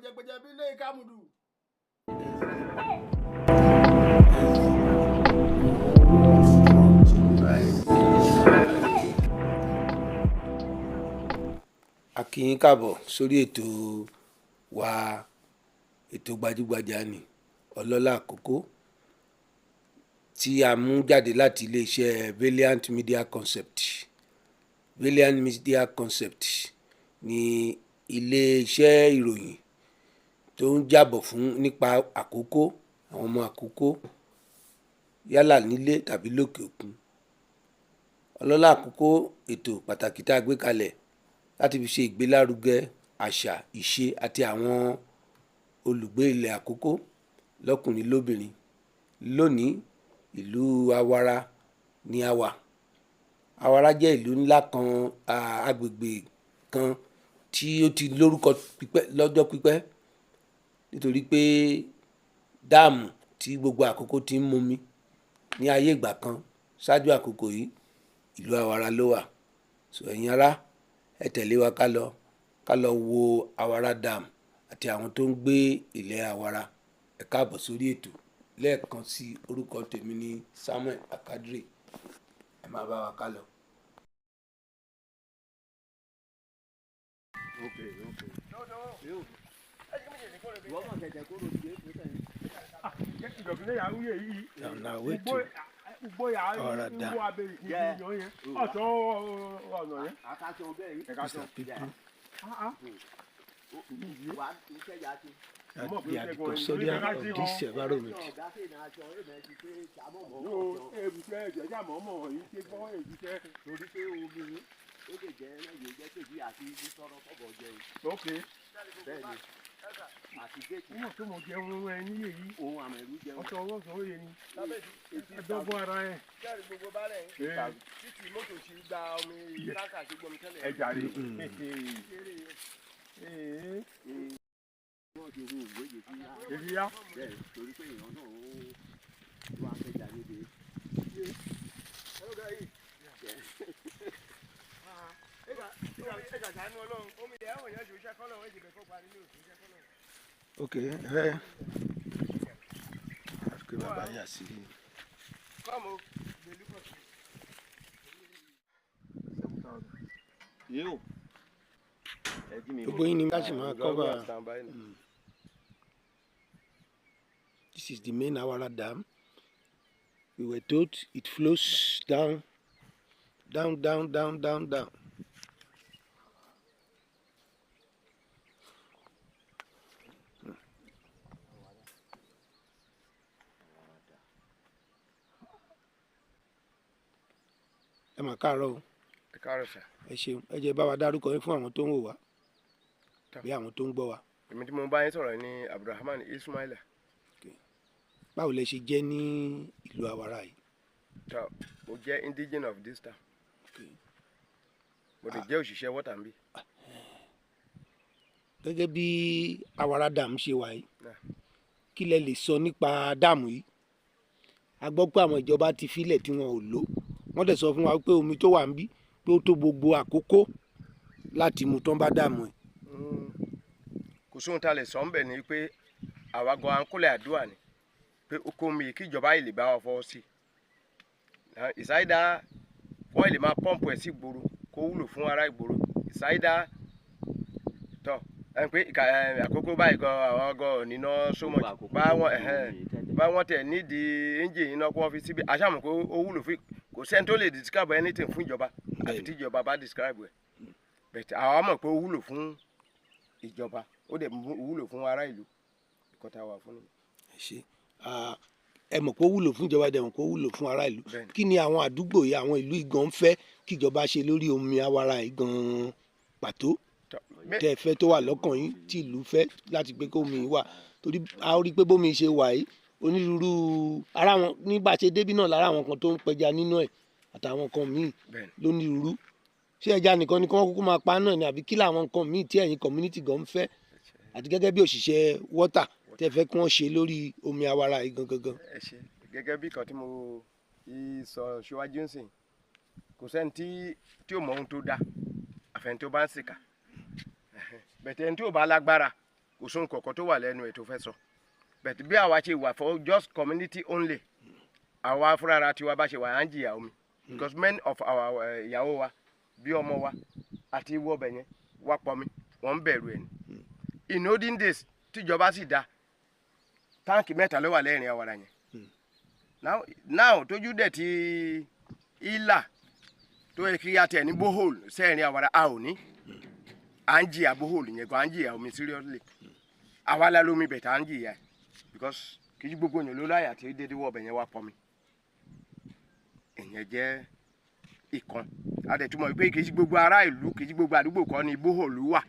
gbẹjẹgbẹjẹ bí ilé ìkàmùdù. A kí yín káàbọ̀ sórí ètò wa, ètò gbajúgbajà ni ọlọ́lá àkókò tí a mú jáde láti iléeṣẹ́ Valiant Media Concept. Valiant Media Concept ni iléeṣẹ́ ìròyìn tó ń jábọ̀ fún nípa àkókò, àwọn ọmọ àkókò yálà nílé tàbí lókè òkun. Ọlọ́lá àkókò ètò pàtàkì tá a gbé kalẹ̀ láti fi ṣe ìgbélárugẹ àṣà, ìṣe àti àwọn olùgbé ilẹ̀ àkókò lọ́kùnrin lóbìnrin. Lónìí ìlú Awara ni a wà. Awara jẹ́ ìlú ńlá kan, agbègbè kan tí ó ti lórúkọ lọ́jọ́ pípẹ́ nítorí pé dáàmù tí gbogbo àkókò ti ń mumi ní ayé ìgbà kan ṣáájú àkókò yìí ìlú Awara ló wà. So ẹ̀yin ará ẹ tẹ̀lé wa ká lọ wo Awara Dam àti àwọn tó ń gbé ilẹ̀ Awara. Ẹ káàbọ̀ sórí ètò lẹ́ẹ̀kan sí orúkọ tèmi ní Samuel Akadre. Ẹ máa bá wa ká lọ. The custodian of this environment. Okay. Wọ́n tó mọ̀ jẹun ẹni yìí. Ohun àmì ẹ̀rú jẹun. Ọ̀tọ̀ ọwọ́ sọ̀rọ̀ yẹn ni. Ẹ̀dọ́gbọ́ ara ẹ̀. Jáde gbogbo bálẹ̀ títí mọ́tò ti gba omi láǹkà tí gbọmí tẹ́lẹ̀. Ẹ jàre. Èyí yá. Bẹ́ẹ̀ torí pé èèyàn náà ó wá fẹ́ jà níbi. Ok, que bàbá yà sí. Gbogbo yín ni ká sì máa cover. This is the main Awara Dam. We were told it flows down. Ẹ mà káàárọ̀ o. Ẹ káàárọ̀ sà. Ẹ ṣeun. Ẹ jẹ́ bá wa dárúkọ yín fún àwọn tó ń wò wá bí àwọn tó ń gbọ́ wa. Èmi tí mo bá yín sọ̀rọ̀ ní Abdulrahman Ismaila. Báwo lẹ ṣe jẹ́ ní ìlú Awara yìí? Mo jẹ́ indigene of this town. Mo lè jẹ́ òṣìṣẹ́ water nbí. Gẹ́gẹ́ bí Awara Dam ṣe wà yìí, kí lẹ lè sọ nípa dáàmù yìí? A gbọ́ pé àwọn ìjọba ti filẹ̀ tí wọn ò lò. Wọ́n dẹ̀ sọ fún wa pé omi tó wà níbí pé ó tó gbogbo àkókò láti mu tán bá dààmú ẹ̀. Kò sóhun tá a lè sọ ń bẹ̀ ni pé àwa gan ankúlẹ̀ àdúrà ni pé oko mi kí ìjọba yìí lè bá wa fọwọ́ sí. Ìsáyídá wọ́n lè máa pọ́ǹpù ẹ̀ sí ìgboro kó wúlò fún ará ìgboro. Ìsáyídá tọ̀ ẹ̀ pé àkókò báyìí gan àwọn gan níná sómọ̀ bá wọ́n tẹ̀ nídìí ẹ́ńjìn iná kó wọ́n fi síbi àṣàmù kó ó wúlò fún kò sẹ́ni tó lè describe anything fún ìjọba àfi tí ìjọba bá describe ẹ̀ bẹ̀tẹ̀ àwa mọ̀ pé ó wúlò fún ìjọba ó dẹ̀ wúlò fún ará ìlú ìkọ́ta wà fún mi. Ẹ ṣé ẹ mọ̀ pé ó wúlò fún ìjọba dẹ̀ mọ̀ pé ó wúlò fún ará ìlú. Kí ni àwọn àdúgbò yìí àwọn ìlú ìgan ń fẹ́ kí ìjọba ṣe lórí omi Awara yìí gan pàtó tẹ́ ẹ fẹ́ tó wà lọ́kàn yín tí ìlú fẹ́ láti pé kó omi wà torí a rí pé bómi ṣe wà yìí onírúurú ara wọn nígbà ṣe débí náà lára àwọn kan tó ń pẹja nínú ẹ̀ àtàwọn kan míì lónírúurú. Ṣé ẹja nìkan ni kí wọ́n kúkú máa pa náà ni àbí kí làwọn nǹkan míì tí ẹ̀yin community gan ń fẹ́ àti gẹ́gẹ́ bí òṣìṣẹ́ water tẹ́ fẹ́ kí wọ́n ṣe lórí omi Awara yìí gangan. Ẹ ṣé gẹ́gẹ́ bí kan tí mo sọ síwájú ń sìn kò sẹ́ni tí ò mọ ohun tó dá àfẹn tó bá ń ṣìkà bẹ̀tẹ̀ ẹni tí ò bá lágbára kò sóhun kọ̀ọ̀kan tó wà lẹ́nu ẹ̀ tó fẹ́ sọ but bí àwa ṣe wà for just community only àwa fúnra tiwa bá ṣe wà á ń jìyà omi because many of our ìyàwó wa bí ọmọ wa àti ìwọ ọbẹ̀ yẹn wá pọnmi wọ́n ń bẹ̀rù ẹ̀ ní in olden days tíjọba sì dá táǹkì 3 ló wà lẹ́rìn àwàrà yẹn now tójú dẹ̀ ti ìlà tó yẹ kí a tẹ̀ ní borehole sẹ́ẹ̀rin àwàrà a ò ní à ń jìyà borehole yẹn gan à ń jìyà omi seriously àwa la lómi bẹ̀ tá à ń jìyà because kì í gbogbo yẹn ló láyà tí dédé wọ ọbẹ̀ yẹn wá pọnmi ìyẹn jẹ́ ìkan adẹ̀túmọ̀ pé kì í gbogbo ará ìlú kì í gbogbo àdúgbò kan ní borehole wà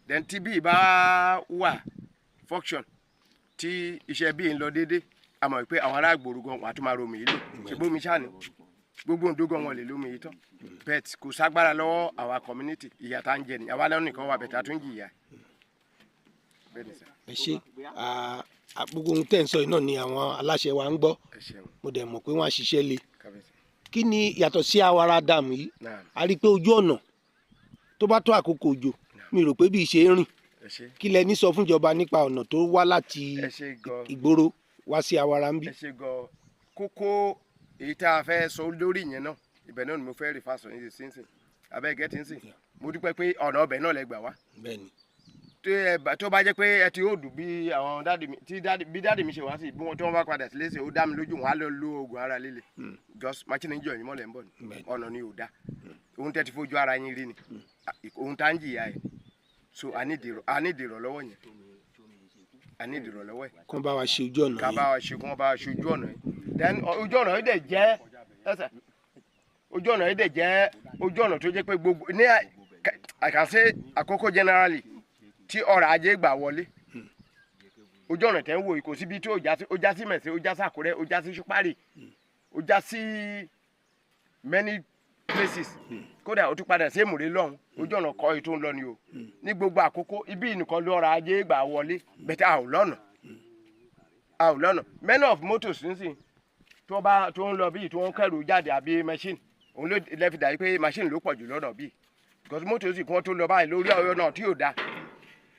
then tí bí bá wà function tí iṣẹ́ bí ń lọ dédé a mọ̀ pé àwọn ará ìgboro gan wà á tún máa romi yìí lò ṣe bómi ṣáà ní gbogbo òǹdógán wọn lè lómi yìí tán bet kò ságbára lọ́wọ́ àwa community ìyà tá ń jẹ ni àwa lẹ́nu nìkan wà bẹ̀tà tún jìyà. ẹ ṣe gbogbo ohun tẹ́ ń sọ yìí náà ni àwọn aláṣẹ wa ń gbọ́ mo dẹ̀ mọ̀ pé wọ́n á ṣiṣẹ́ le kí ni yàtọ̀ sí Awara dam yìí a rí i pé ojú ọ̀nà tó bá tó àkókò òjò mi rò pé bí ṣe ń rìn kí lẹ ní sọ fún ìjọba nípa ọ̀nà tó wá láti ìgboro wá sí Awara ń bí. ẹ ṣe gan kókó èyí tá a fẹ́ sọ lórí yẹn náà ibẹ̀ náà ni mo fẹ́ rí fásọ ní sínsìn abẹ́ gẹ́tì ń sìn mo dúpẹ́ pé ọ̀nà ọbẹ̀ náà lẹ gbà wá. bẹ́ẹ̀ni. tó bá jẹ́ pé ẹ ti ó dùn bí àwọn dáàdì mi bí dáàdì mi ṣe wá sí bí wọ́n tí wọ́n bá padà sí léṣe ó dá mi lójú wọn á lọ lo oògùn ara líle just machine ń jọ yín mọ́lẹ̀ ń bọ̀ ni ọ̀nà ni ò dá ohun tẹ́ ti fojú ara yín rí ni ohun tá ń jìyà ẹ̀ so a ní ìdìrọ̀lọ́wọ́ yẹn a ní ìdìrọ̀lọ́wọ́ ẹ̀. kán bá wa ṣe ojú ọ̀nà yìí. kán bá wa ṣe ojú ọ̀nà yìí then ojú ọ̀nà yìí dẹ̀ jẹ́ ẹsẹ̀ ojú ọ̀nà yìí dẹ̀ jẹ́ ojú ọ̀nà tó jẹ́ pé gbogbo ní I can say Àkókò generally tí ọrọ̀ ajé gbà wọlé ojú ọ̀nà tẹ́ ń wò yìí kò síbi tí ó já sí Mẹ̀sẹ̀ ó já sí Àkúrẹ́ ó já sí Ṣúpárì ó já sí many places kódà ó tún padà sí Èmùrè lọ́hùn ojú ọ̀nà kọ́ ètò ń lọ ni o ní gbogbo Àkókò ibi nìkan ló ọrọ̀ ajé gbà wọlé bẹ́tẹ̀ a ò lọ́nà many of motors nísìnyí tó ń lọ bíi tó ń kẹrù jáde àbí machine òun ló lẹ́fi dàbí pé machine ló pọ̀ jù lọ́nà bíi because motors kí wọ́n tó lọ báyìí lórí ọ̀yọ́ náà tí yóò da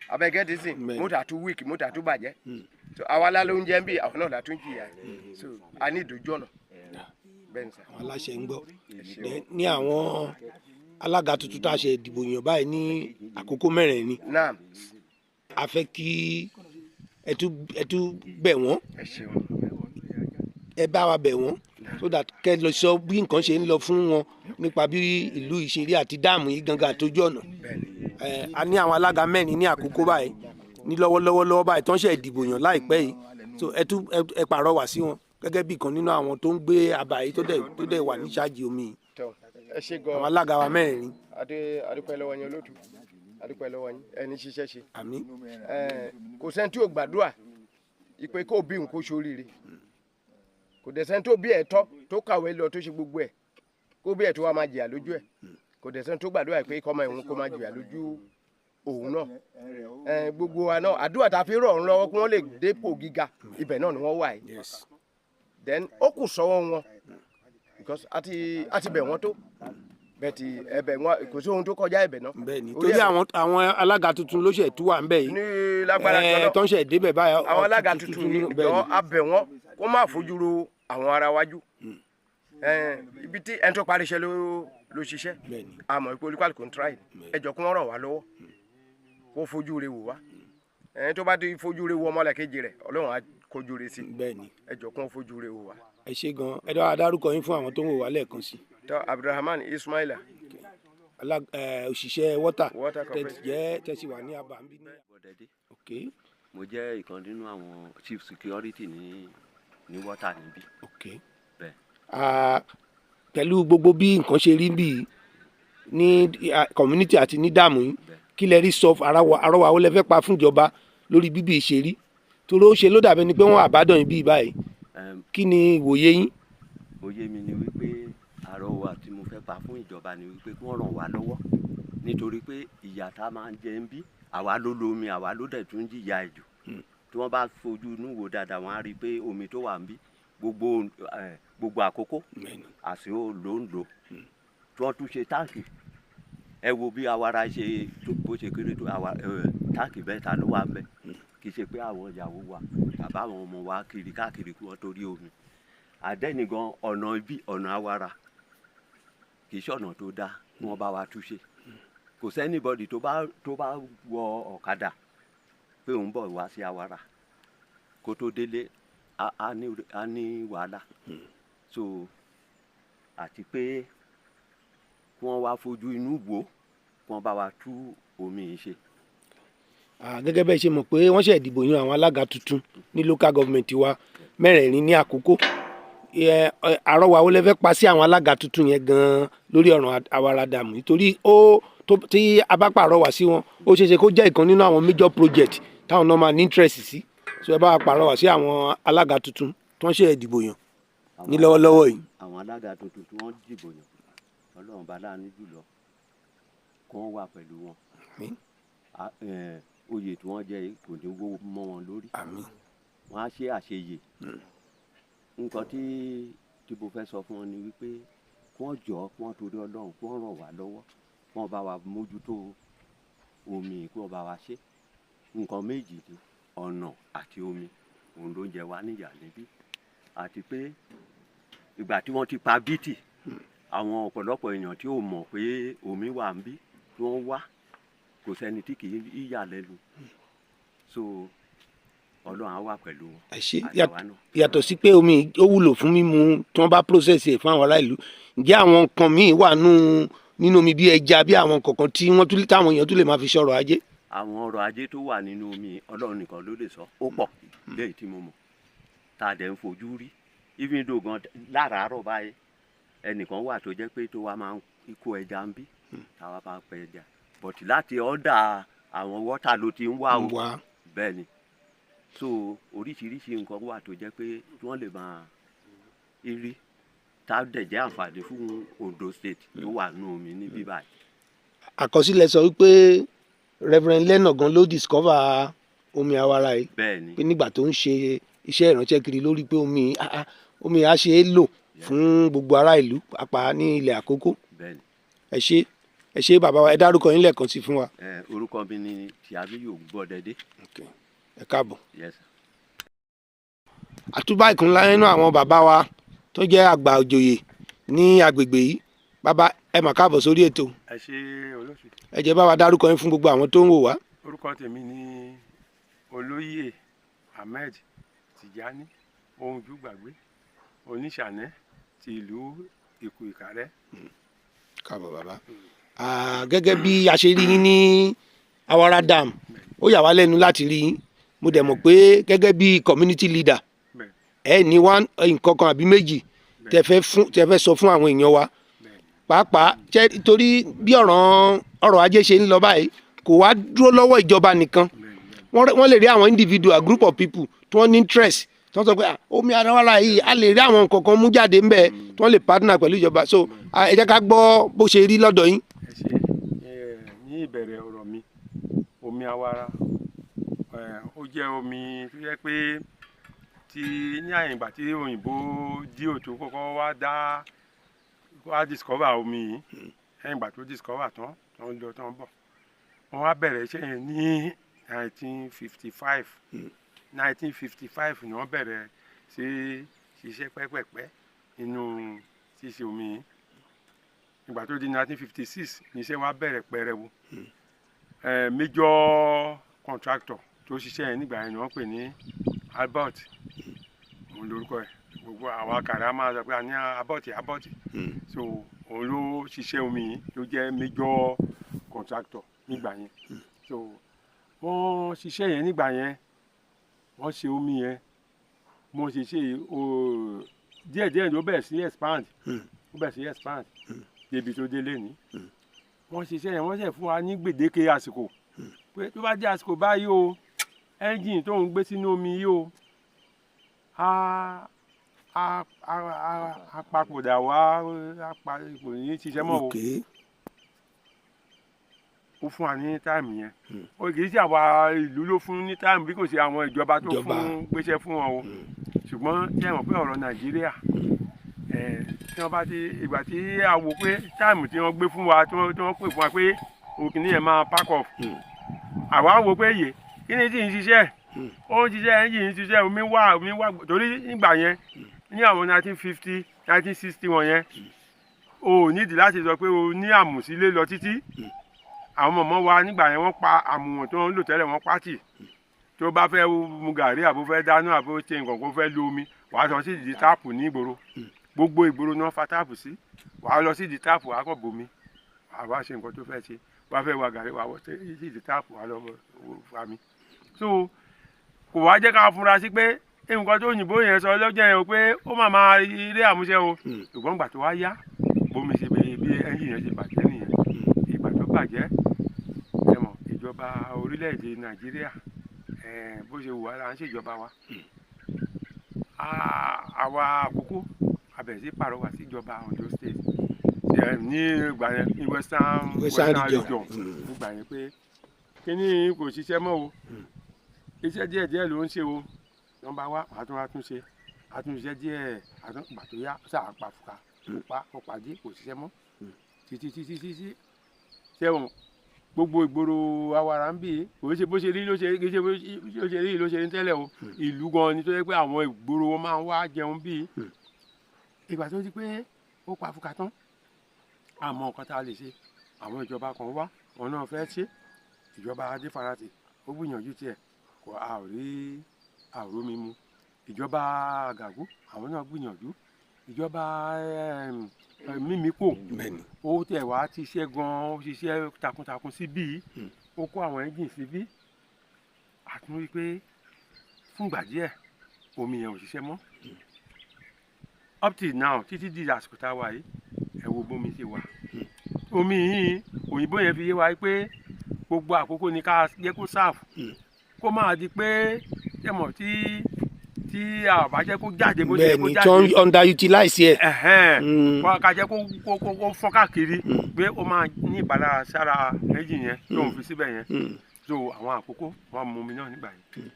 abẹ́gẹ́ ti sìn mọ́tà tún weak mọ́tà tún bàjẹ́ so àwa la ló ń jẹ́ bí àwọn náà la tún jìyà so a ní ìdójú ọ̀nà bẹ́ẹ̀ ni sà. àwọn aláṣẹ ń gbọ́ ní àwọn alága tuntun tá a ṣe ìdìbò yàn báyìí ní Àkókò mẹ́rin ni a fẹ́ kí ẹ tún bẹ̀ wọ́n ẹ bá wa bẹ̀ wọ́n so that kẹ́ lọ sọ bí nǹkan ṣe ń lọ fún wọn nípa bí ìlú ìṣeré àti dáàmù yìí gangan àtọjú ọ̀nà a ní àwọn alága mẹ́rin ní Àkókò báyìí ní lọ́wọ́lọ́wọ́ báyìí tó ń ṣe ìdìbò yàn láìpẹ́ yìí so ẹ pàrọwà sí wọn gẹ́gẹ́ bí kan nínú àwọn tó ń gbé àbá yìí tó dẹ̀ wà ní ṣáàjì omi yìí àwọn alága wa mẹ́rin. adúpẹ́ lọ́wọ́ yín olóòtú adúpẹ́ lọ́wọ́ yín ẹni ṣiṣẹ́ ṣe. àmín. kò sẹ́ni tí ò gbàdúrà ìpè kó bí nǹkó ṣoríire kò dẹ̀ sẹ́ni tó bí ẹ̀tọ́ tó kàwé lọ tó ṣe gbogbo ẹ̀ kó bí ẹ̀tọ́ wa máa jìyà lójú ẹ̀ kò dẹ̀ sẹ́ni tó gbàdúrà pé kọ́mọ ìhun kó máa jìyà lójú òun náà gbogbo wa náà àdúrà tá a fi rọ̀ ọ́n lọ́wọ́ kí wọ́n lè dépò gíga ibẹ̀ náà ni wọ́n wà yìí then ó kù sọ́wọ́ wọn because àti bẹ̀ wọ́n tó bẹ́ẹ̀ti ẹ̀bẹ̀ wọn kò sí ohun tó kọjá ẹ̀bẹ̀ náà. bẹ́ẹ̀ni torí àwọn alága tuntun ló ṣe tú wà ń bẹ̀ yìí ní lágbára jọlọ tó ń ṣe débẹ̀ báyọ̀ àwọn alága tuntun yìí jọ abẹ̀ wọn kó má fojú ro àwọn ará wájú ibi tí ẹni tó parí iṣẹ́ ló ṣiṣẹ́ àmọ́ ìpò olúkàlùkù ń tíráì ẹjọ́ kí wọ́n ràn wá lọ́wọ́ kó fojú re wò wá ẹni tó bá ti fojú re wo ọmọlàkejì rẹ̀ Ọlọ́run á kojú re sí ẹjọ́ kí wọ́n fojú re wò wá. ẹ ṣé gan ẹ dá dárúkọ yín fún àwọn tó ń wò wá lẹ́ẹ̀kan sí. Abdulrahman Ismaila òṣìṣẹ́ water tẹ̀sí wà ní abà ń bí. mo jẹ́ ìkan nínú àwọn chief security ní water níbí. pẹ̀lú gbogbo bí nǹkan ṣe rí bí ní community àti ní dààmú yìí kí lẹ rí sọ àrọwà ó lẹ fẹ́ pa fún ìjọba lórí bíbí ìṣerí torí ó ṣe ló dàbẹ́ ni pé wọ́n àbádọ́ yín bíi báyìí kí ni ìwòye yín. òye mi ni wípé àrọwà tí mo fẹ́ pa fún ìjọba ni wípé kí wọ́n ràn wá lọ́wọ́ nítorí pé ìyà tá a máa ń jẹ ń bí àwa ló lomi àwa ló dẹ̀ tún jìyà ẹ̀jù tí wọ́n bá fojú inú wò dáadáa wọ́n á rí i pé omi tó wà ń bí gbogbo Àkókò àti Oǹdó tí wọ́n tún ṣe táǹkì ẹ wo bí Awara ṣe bó ṣe kéré tó táàkì mẹ́ta ló wà ńbẹ̀ kì í ṣe pé àwọn ìyàwó wa bàbá àwọn ọmọ wa kiri káàkiri kí wọ́n torí omi àdẹ́nìgan ọ̀nà ibi ọ̀nà Awara kì í ṣọ̀nà tó dáa kí wọ́n bá wa túṣe kò sẹ́nìbọ̀dì tó bá wọ ọ̀kadà pé òun bọ̀ wá sí Awara kó tó délé a ní wàhálà so àti pé kí wọ́n wá fojú inú wò kí wọ́n bá wa tú omi yìí ṣe. Gẹ́gẹ́ bẹ́ẹ̀ ṣe mọ̀ pé wọ́n ṣe ìdìbò yan àwọn alága tuntun ní local government wa mẹ́rẹ̀ẹ̀rin ní Àkókó àrọwà wo lẹ fẹ́ pa sí àwọn alága tuntun yẹn gan-an lórí ọ̀ràn Awara Dam nítorí tí a bá pàrọwà sí wọn ó ṣeéṣe kó jẹ́ ìkan nínú àwọn major project táwọn náà máa ní interest sí so ẹ bá wa pàrọwà sí àwọn alága tuntun tí wọ́n ṣe ìdìbò yan ní lọ́wọ́lọ́wọ́ yìí. àwọn alága tuntun tí wọ́n dìbò yàn Ọlọ́run bá láàánú jùlọ kí wọ́n wà pẹ̀lú wọn oyè tí wọ́n jẹ kò ní wó mọ́ wọn lórí wọ́n á ṣe àṣeyè nǹkan tí mo fẹ́ sọ fún wọn ni wípé kí wọ́n jọ kí wọ́n torí Ọlọ́run kí wọ́n ràn wá lọ́wọ́ kí wọ́n bá wa mójútó omi kí wọ́n bá wa ṣe nǹkan méjì ni ọ̀nà àti omi òun ló ń jẹ wá níyà níbí àti pé ìgbà tí wọ́n ti pa bítì àwọn ọ̀pọ̀lọpọ̀ èèyàn tí ò mọ̀ pé omi wà ń bí tí wọ́n wá kò sẹ́ni tí kì í yà lẹ́nu so Ọlọ́run á wà pẹ̀lú wọn. Yàtọ̀ sí pé omi ó wúlò fún mímu tí wọ́n bá process ẹ̀ fún àwọn ará ìlú ǹjẹ́ àwọn nǹkan míì wà nínú omi bí ẹja bí àwọn kọ̀ọ̀kan tí táwọn èèyàn tún lè máa fi ṣọ̀rọ̀ ajé. àwọn ọrọ̀ ajé tó wà nínú omi Ọlọ́run nìkan ló lè sọ ó pọ̀ léyìí tí mo mọ̀ tá a dẹ̀ ń fojú rí even though gan láràárọ̀ báyìí ẹnìkan wà tó jẹ́ pé tó wá máa ń kó ẹja ń bí táwa bá pẹ ẹja but láti ọ̀dà àwọn wọ́tà ló ti ń wá o bẹ́ẹ̀ ni so oríṣiríṣi nǹkan wà tó jẹ́ pé wọ́n lè máa rí tá a dẹ̀ jẹ́ àǹfààní fún Ondo State tó wà nínú omi ní bíbáyìí. àkọsílẹ̀ sọ wípé Reverend Leno gan ló discover omi Awara yìí bẹ́ẹ̀ni pé nígbà tó ń ṣe iṣẹ́ ìránṣẹ́ kiri lórí pé omi á ṣe é lò fún gbogbo ará ìlú pàápàá ní ilẹ̀ Àkókó. bẹ́ẹ̀ni ẹ ṣé bàbá wa ẹ dárúkọ yín lẹ́ẹ̀kan sí fún wa. orúkọ mi ni Tìábíyù Gbọ́dẹdé. ẹ káàbọ̀. Yes. àtúbà ìkúnlá nínú àwọn bàbá wa tó jẹ́ àgbà òjòyè ní agbègbè yìí bàbá ẹ mà káàbọ̀ sórí ètò. ẹ ṣé olóṣù. ẹ jẹ́ bá wa dárúkọ yín fún gbogbo àwọn tó ń wò wá. orúkọ tèmi ni Olóyè Ahmed Tijani Ohunjúgbàgbé Oníṣànẹ́ ti ìlú Ìkù Ìkàrẹ́. káàbọ̀ bàbá. gẹ́gẹ́ bí a ṣe rí yín ní Awara Dam ó yà wá lẹ́nu láti rí yín mo dẹ̀ mọ̀ pé gẹ́gẹ́ bí community leader ẹ ní nǹkan kan àbí méjì tẹ fẹ́ sọ fún àwọn èèyàn wa pàápàá torí bí ọ̀rọ̀ ajé ṣe ń lọ báyìí kò wá dúró lọ́wọ́ ìjọba nìkan wọ́n lè rí àwọn individual group of people tí wọ́n ní interest tí wọ́n sọ pé omi Awara yìí a lè rí àwọn nǹkan kan mú jáde ńbẹ̀ tí wọ́n lè partner pẹ̀lú ìjọba so ẹ jẹ́ ká gbọ́ bó ṣe rí lọ́dọ̀ yín. ẹ ṣé ní ìbẹ̀rẹ̀ ọ̀rọ̀ mi omi Awara ó jẹ́ omi tó yẹ pé ní àyìnbá tí òyìnbó dí òtún kọ́kọ́ wá discover omi yìí ẹ̀yìn ìgbà tó discover tán tó ń lọ tán bọ̀ wọ́n wá bẹ̀rẹ̀ iṣẹ́ yẹn ní 1955 ni wọ́n bẹ̀rẹ̀ sí ṣiṣẹ́ pẹ́pẹ́pẹ́ nínú ṣíṣe omi yìí ìgbà tó di 1956 níṣẹ́ wọn á bẹ̀rẹ̀ pẹrẹwu major contractor tó ṣiṣẹ́ yẹn nígbà yẹn ni wọ́n pè ní Albert òun lórúkọ ẹ̀ gbogbo àwọn akàrà máa sọ pé a ní Albert so òun ló ṣiṣẹ́ omi yìí ló jẹ́ major contractor nígbà yẹn so wọ́n ṣiṣẹ́ yẹn nígbà yẹn wọ́n ṣe omi yẹn mo ṣe díẹ̀díẹ̀ ló bẹ̀rẹ̀ sí expand débi tó délé ní wọ́n ṣiṣẹ́ yẹn wọ́n ṣe fún wa ní gbèdéke àsìkò pé tó bá jẹ́ àsìkò báyìí o ẹ́ńjìn tó ń gbé sínú omi yìí o apapòdà wá kò ní ṣiṣẹ́ mọ́ o ó fún wa ní táìmù yẹn ó kì í ṣe àwa ìlú ló fún ní táìmù bí kò ṣe àwọn ìjọba tó fún gbéṣẹ́ fún wọn o ṣùgbọ́n ṣé ẹ mọ̀ pé ọ̀rọ̀ Nàìjíríà tí wọ́n bá ti ìgbà tí a wò pé táìmù tí wọ́n gbé fún wa tí wọ́n pè fún wa pé òkìní yẹn máa pack off àwa wò pé yè kí ni tí ń ṣiṣẹ́ ó ń ṣiṣẹ́ ẹ́ńjìn ń ṣiṣẹ́ omi wà torí nígbà yẹn ní àwọn 1950 1960 wọ̀nyẹn o ò nídìí láti sọ pé o ní àmùsílé lọ títí àwọn mọ̀mọ́ wa nígbà yẹn wọ́n pa àmùwọ̀n tó ń lò tẹ́lẹ̀ wọ́n pàtì tó bá fẹ́ mu gàrí àbó fẹ́ dáná àbó ṣe nǹkan kó fẹ́ lo omi wàá lọ sí ìdí táàpù ní ìgboro gbogbo ìgboro náà fa táàpù sí wàá lọ sí ìdí táàpù wàá kọ̀ bomi wàá wá ṣe nǹkan tó fẹ́ ṣe wàá fẹ́ wa gàrí wàá wọ sí ìdí táàpù wàá lọ fa mi. so kò wá jẹ́ ká fura sí pé nǹkan tó òyìnbó yẹn sọ lọ́jọ́ yẹn o pé ó máa ilé àmúṣe o ṣùgbọ́n ìgbà tó wá yá bómi ṣe bí ẹ́ńjìn yẹn ṣe bàjẹ́ nìyẹn ìgbà tó bàjẹ́ ẹ mọ̀ ìjọba orílẹ̀-èdè Nàìjíríà bó ṣe wù wá là ń ṣèjọba wa àwa àkókò abẹ̀ sí pàrọwà síjọba Ondo State ní ìgbà yẹn ní western region nígbà yẹn pé kíní kò ṣiṣẹ́ mọ́ o iṣẹ́ díẹ̀díẹ̀ ló ń ṣe o wọ́n bá wá àtúnṣe àtúnṣe díẹ̀ àtúngbà tó yá sáà pàfùkà ó pàdé kò ṣiṣẹ́ mọ́ títí sẹ́wọ̀n gbogbo ìgboro awara ń bì í kò ṣe bó ṣe rí ló ṣe rí ló ṣe rí tẹ́lẹ̀ o ìlú gan ni tó yẹ pé àwọn ìgboro wọn máa ń wá jẹun bí ìgbà tó di pé ó pàfùkà tán àmọ́ nǹkan tá a lè ṣe àwọn ìjọba kan wá wọn náà fẹ́ ṣe ìjọba adéfarati ó gbìyànjú tiẹ̀ kò àrómi mu ìjọba àgàgù àwọn náà gbìyànjú ìjọba mímíkò ó tẹ̀ wá ti ṣe gan-an ó ṣiṣẹ́ takuntakun síbí ó kó àwọn ẹ́ńjìn síbí àtúnrí pé fúngbà díẹ̀ omi yẹn ò ṣiṣẹ́ mọ́ up till now títí di àsìkò tá a wà yìí ẹ wo bómi ṣe wà omi yìí òyìnbó yẹn fi yé wa pé gbogbo àkókò ní ká jẹ́ kó sáàfù kó máa di pé ẹ mọ̀ tí a bá jẹ́ kó jáde bó ṣe kó jáde. bẹ́ẹ̀ni tó underutilize ẹ. ká jẹ́ kó fọ́n káàkiri pé ó máa ní ìpalára sára méjì yẹn tó ń fi síbẹ̀ yẹn so àwọn àkókò wọn mú mi náà nígbà yẹn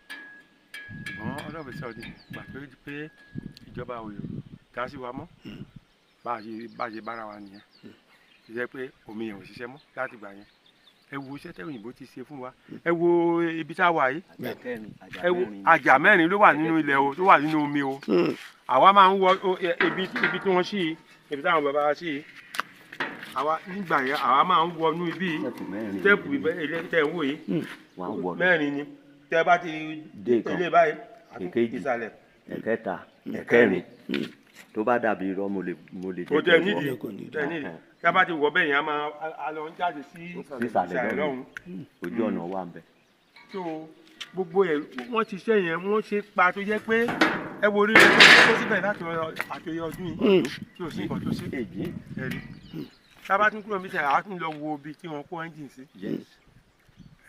ṣùgbọ́n ọlọ́run sọ ni gbà tó di pé ìjọba òye dá sí wa mọ́ bá a ṣe bára wa nìyẹn ṣe jẹ́ pé omi yẹn ò ṣiṣẹ́ mọ́ láti gbà yẹn ẹ wo iṣẹ́ tẹ́wọ̀n òyìnbó ti ṣe fún wa ẹ wo ibi tá a wà yìí ẹ wo àjà mẹ́rin ló wà nínú ilẹ̀ o tó wà nínú omi o àwa máa ń wọ ibi tí wọ́n ṣí ibi táwọn bàbá wa ṣí àwa nígbà yẹn àwa máa ń wọnú ibi tẹ́ẹ̀pù ilé tẹ́ ń wò yìí mẹ́rin ni tẹ́ bá ti ilé báyìí àti ìsàlẹ̀ ẹ̀kẹta ẹ̀kẹrin tó bá dàbí irọ́ mo lè dé kò tẹ̀ nídìí tí a bá ti wọ bẹ́ẹ̀ yẹn a lọ ń jáde sí ìsàlẹ̀ lọ́hùn ojú ọ̀nà wà ń bẹ̀. so gbogbo ẹ̀ wọ́n ti ṣe yẹn wọ́n ṣe pa tó jẹ́ pé ẹ wo oríire tó síbẹ̀ láti àtòyẹ ọdún yìí tí ò sí nǹkan tó ṣe ẹ̀rí tá a bá tún kúrò níbi tí a tún lọ wo ibi tí wọ́n kó ẹ́ńjìn sí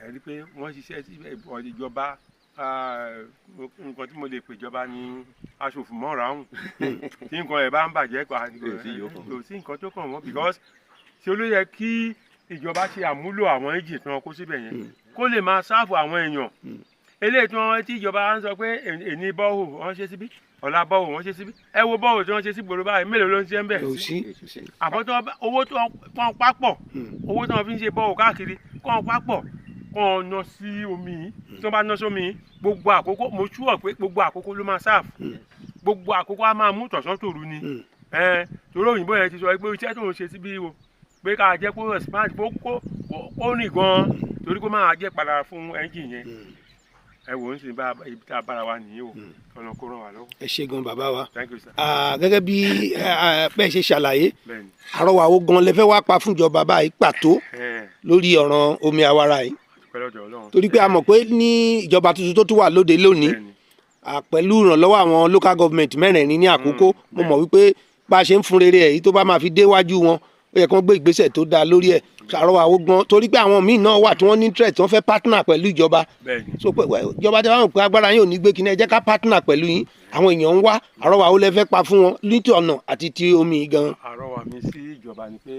ẹ̀rí pé wọ́n ṣiṣẹ́ síbẹ̀ ìjọba nǹkan tí mo lè pè ìjọba ní aṣòfùmọ́ra ọ̀hún tí nǹkan ẹ̀ bá ń bàjẹ́ kò sí nǹkan tó kàn wọ́n because ṣé ló yẹ kí ìjọba ṣe àmúlò àwọn ẹ́ńjìn tí wọ́n kó síbẹ̀ yẹn kó lè máa sáàfù àwọn èèyàn eléyìí tí ìjọba ń sọ pé èní bọ́ọ̀hù wọ́n ṣe síbí ọ̀la bọ́ọ̀hù wọ́n ṣe síbí ẹ wo bọ́ọ̀hù tí wọ́n ṣe sí gbòòrò báyìí mélòó ló ń ṣe ń bẹ̀ sí àbọ̀ owó tó ń pápọ̀ owó tí wọ́n fi ń ṣe bọ́ọ̀hù káàkiri kó ń pápọ̀ kó ń ná sí omi yìí tí wọ́n bá ná sómi yìí gbogbo àkókò mo ṣúọ̀ pé gbogbo àkókò ló máa sáàfù gbogbo àkókò á máa mú tọ̀sán tòru ni torí òyìnbó yẹn ti sọ pé iṣẹ́ tó ń ṣe síbí o pé ká jẹ́ kó expand kó rìn gan-an torí kó máa jẹ́ padà fún ẹ́ńjìn yẹn ẹ wò ó sì bá ibi tá a bára wa nìyí o ọ̀nà kó ràn wá lọ́wọ́. ẹ ṣé gan bàbá wa thank you sir. gẹ́gẹ́ bí bẹ́ẹ̀ ṣe ṣàlàyé àrọwà wo gan lẹ fẹ́ wá pa fún ìjọba báyìí pàtó lórí ọ̀ràn omi àwara yìí torí pé a mọ̀ pé ní ìjọba tuntun tó tún wà lóde lónìí pẹ̀lú ìrànlọ́wọ́ àwọn local government mẹ́rẹ̀ẹ̀rin ní àkókò mo mọ̀ wípé bá a ṣe ń fún rere ẹ̀ yìí tó bá máa fi déwájú wọn ó yẹ kí wọ́n gbé ìgbésẹ̀ tó dáa lórí ẹ̀ àrọwà wo gan torí pé àwọn míì náà wà tí wọ́n ní interest tí wọ́n fẹ́ partner pẹ̀lú ìjọba so pé ìjọba tí wọ́n mọ̀ pé agbára yín ò ní gbé kíní ẹ jẹ́ ká partner pẹ̀lú yín àwọn èèyàn ń wá àrọwà wo lẹ fẹ́ pa fún wọn nítorí ọ̀nà àti ti omi gan. àrọwà mi sí ìjọba ni pé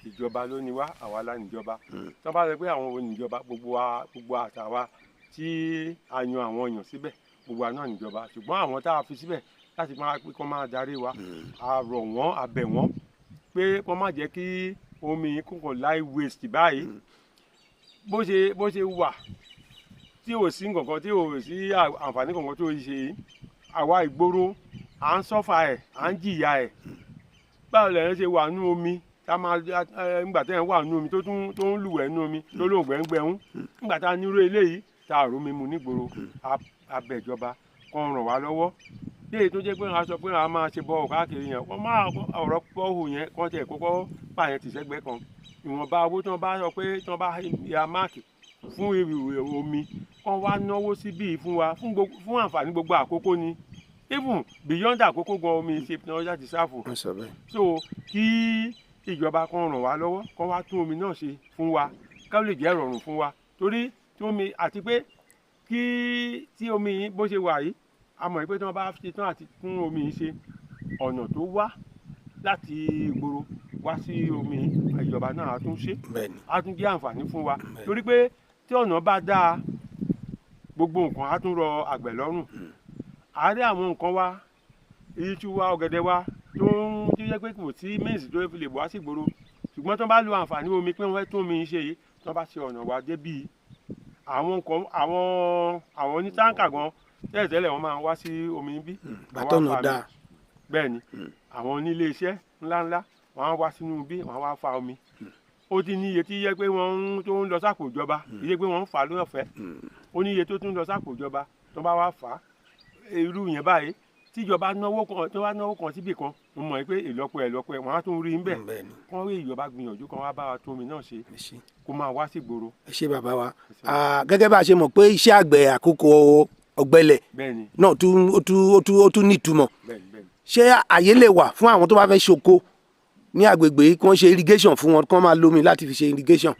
ìjọba ló ní wá àwa la níjọba tó bá rẹ pé àwọn oníjọba gbogbo àtàwa tí a yan àwọn èèyàn síbẹ̀ gbogbo àná níjọba ṣùgbọ́n àwọn tá a fi síbẹ̀ láti máa pé kó máa darí wa a rọ̀ wọ́n a bẹ̀ wọ́n pé kó má jẹ́ kí omi kókò láì waste báyìí bó ṣe wà tí ò sí nǹkankan tí ò sí àǹfààní kankan tó ṣe yìí àwa ìgboro à ń sọ́fà ẹ̀ à ń jìyà ẹ̀ báwo lẹ́yìn ṣe wà nú omi tá máa nígbà tẹ́yìn wà nú omi tó ń lùwẹ̀ nú omi tó lóun gbẹ̀ngbẹ̀hún nígbà tá a nírú eléyìí tá a rò mí mu nígboro abẹ́jọba kan ràn wá lọ́wọ́ léyìí tó jẹ́ pé wọ́n á sọ pé wọ́n á máa ṣe bọ́ọ̀ káàkiri yẹn wọ́n máa ọ̀rọ̀ bọ́ọ̀hù yẹn kọ́ tẹ̀ kókó pààyàn tìṣẹ́gbẹ́ kan ìwọ̀nba owó tí wọ́n bá sọ pé tí wọ́n bá ya máàkì fún omi kan wá náwó síbí fún wa fún àǹfààní gbogbo àkókò ni even beyond àkókò gan omi ṣe technology ti sáfù so kí ìjọba kan ràn wá lọ́wọ́ kan wá tún omi náà ṣe fún wa ká lè jẹ́ ìrọ̀rùn fún wa torí tí omi àti pé tí omi yìí bó ṣe wà yìí a mọ̀ pé tí wọ́n bá ṣe tán àti tún omi yìí ṣe ọ̀nà tó wá láti ìgboro wá sí omi ìjọba náà á tún ṣe á tún jẹ́ àǹfààní fún wa torí pé tí ọ̀nà bá dáa gbogbo nǹkan á tún rọ àgbẹ̀ lọ́rùn àárẹ̀ àwọn nǹkan wa iṣu wa ọ̀gẹ̀dẹ̀ wa tó jẹ́ pé kò sí mẹ́ǹsì tó fi lè wá sí ìgboro ṣùgbọ́n tó bá lo àǹfààní omi pé wọ́n fẹ́ tún omi ṣe yìí tó bá ṣe ọ̀nà wa dé bíi àwọn onítàǹkà gan tẹ́lẹ̀tẹ́lẹ̀ wọ́n máa ń wá sí omi bí. bàtọ́nà dáa. bẹ́ẹ̀ ni àwọn onílé iṣẹ́ ńláńlá wọ́n á wá sínú bí wọ́n á wá fa omi ó ti ní iye tí yẹ pé wọ́n tó ń lọ sápò ìjọba iye pé wọ́n ń fà á lọ́fẹ̀ẹ́ ó ní iye tó tún lọ sápò ìjọba tó bá wá fà á irú yẹn báyìí tíjọba náwó kan síbì kan mo mọ̀ pé ìlọ́pọ̀ wọ́n á tún rí ń bẹ̀ kán rí ìjọba gbìyànjú kan wá bá wa tún omi náà ṣe kó máa wá sí ìgboro. ẹ ṣé bàbá wa gẹ́gẹ́ bá a ṣe mọ̀ pé iṣẹ́ àgbẹ̀ àkókò ọ̀gbẹlẹ̀ náà ó tún nítumọ̀ ṣé àyè lè wà fún àwọn tó bá fẹ́ ṣoko ní agbègbè yìí kí wọ́n ṣe irrigation fún wọn kí wọ́n máa lómi láti fi ṣe irrigation.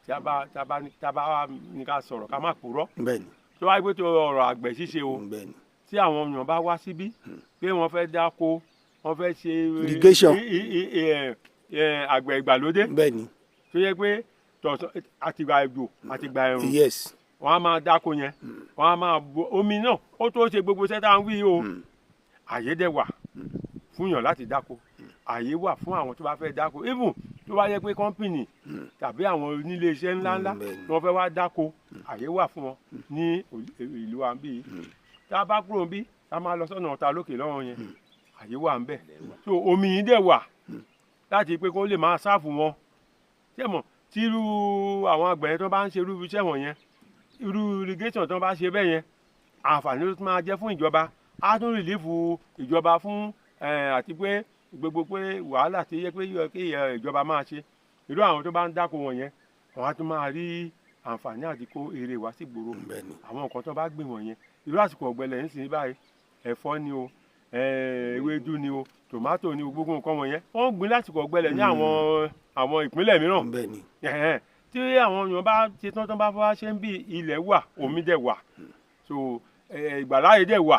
tí a bá ní ká sọ̀rọ̀ ká má purọ́ tó wáyé pé tó ọ̀rọ̀ àgbẹ̀ ṣíṣe o tí àwọn èèyàn bá wá síbí pé wọ́n fẹ́ dáko wọ́n fẹ́ ṣe irrigation àgbẹ̀ ìgbàlódé tó yẹ pé àtìgbà òjò àtìgbà ẹ̀rùn wọ́n á máa dáko yẹn wọ́n á máa omi náà ó tó ṣe gbogbo sẹ́tà ń wí o àyè dẹ̀ wà fún yàn láti dáko àyè wà fún àwọn tó bá fẹ́ dáko even tó bá yẹ pé kọ́ńpìnì tàbí àwọn onílé iṣẹ́ ńláńlá tí wọ́n fẹ́ wá dáko àyè wà fún wọn ní ìlú wa bí tá a bá kúrò bí tá a máa lọ sọ́nà ọ̀tá lókè lọ́wọ́ yẹn àyè wà ń bẹ̀ so omi yìí dẹ̀ wà láti pé kó lè máa sáàfù wọn tẹ̀mọ̀ tí irú àwọn àgbẹ̀ tó bá ń ṣe irú iṣẹ́ wọ̀nyẹn irú irrigation tó bá ṣe bẹ́ẹ̀ yẹn àǹfààní ló máa jẹ́ fún ìjọba á tún rìlífù ìjọba fún àti pé gbogbo pé wàhálà tí yẹ pé kí ìjọba máa ṣe irú àwọn tó bá ń dáko wọ̀nyẹn wọ́n á tún máa rí àǹfààní àti kó èrè wá sí ìgboro àwọn nǹkan tó bá gbìn wọ̀nyẹn irú àsìkò ọ̀gbẹlẹ̀ ń sìn báyìí ẹ̀fọ́ ni o ewédú ni o tòmátò ni o gbogbo nǹkan wọ̀nyẹn wọ́n gbìn lásìkò ọ̀gbẹlẹ̀ ní àwọn ìpínlẹ̀ mìíràn tí àwọn èèyàn bá ṣe tán bá fọwọ́ ṣe ń bí ilẹ̀ wà omi dẹ̀ wà so ìgbàláyè dẹ̀ wà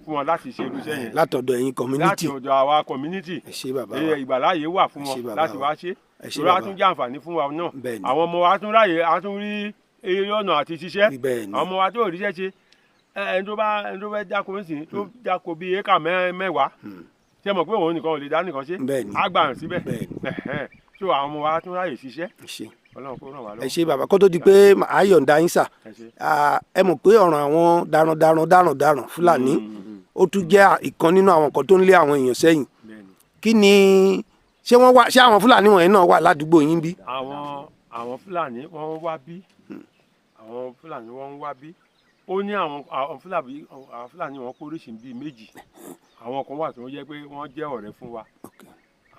fún wọn láti ṣe irúṣẹ́ yẹn látọ̀dọ̀ ẹ̀yin community láti ọ̀dọ̀ àwa community ìgbàláyè wà fún wọn láti wá ṣe ìṣòro àtúnjẹ àǹfààní fún wa náà àwọn ọmọ wa tún ráyè àtún rí eré ọ̀nà àti ṣiṣẹ́ àwọn ọmọ wa tó ríṣẹ́ ṣe ẹni tó fẹ́ dáko nísìnyí tó dáko bíi éka mẹ́wàá ṣé mọ̀ pé òun nìkan ò lè dá nìkan ṣe àgbàrún síbẹ̀ so àwọn ọmọ wa tún ráyè ṣiṣẹ́ Ọlọ́run kó ràn wá lọ́wọ́. ẹ ṣé bàbá kó tó di pé àyọ̀ǹda yín sà ẹ mọ̀ pé ọ̀ràn àwọn darandaran Fúlàní ó tún jẹ́ ìkan nínú àwọn nǹkan tó ń lé àwọn èèyàn sẹ́yìn kí ni ṣé àwọn Fúlàní wọ̀nyí náà wà ládùúgbò yín bí. àwọn Fúlàní wọ́n ń wá bí àwọn Fúlàní wọ́n ń wá bí ó ní àwọn Fúlàní wọn kó oríṣìí bíi méjì àwọn kan wà tó jẹ́ pé wọ́n jẹ́ ọ̀rẹ́ fún wa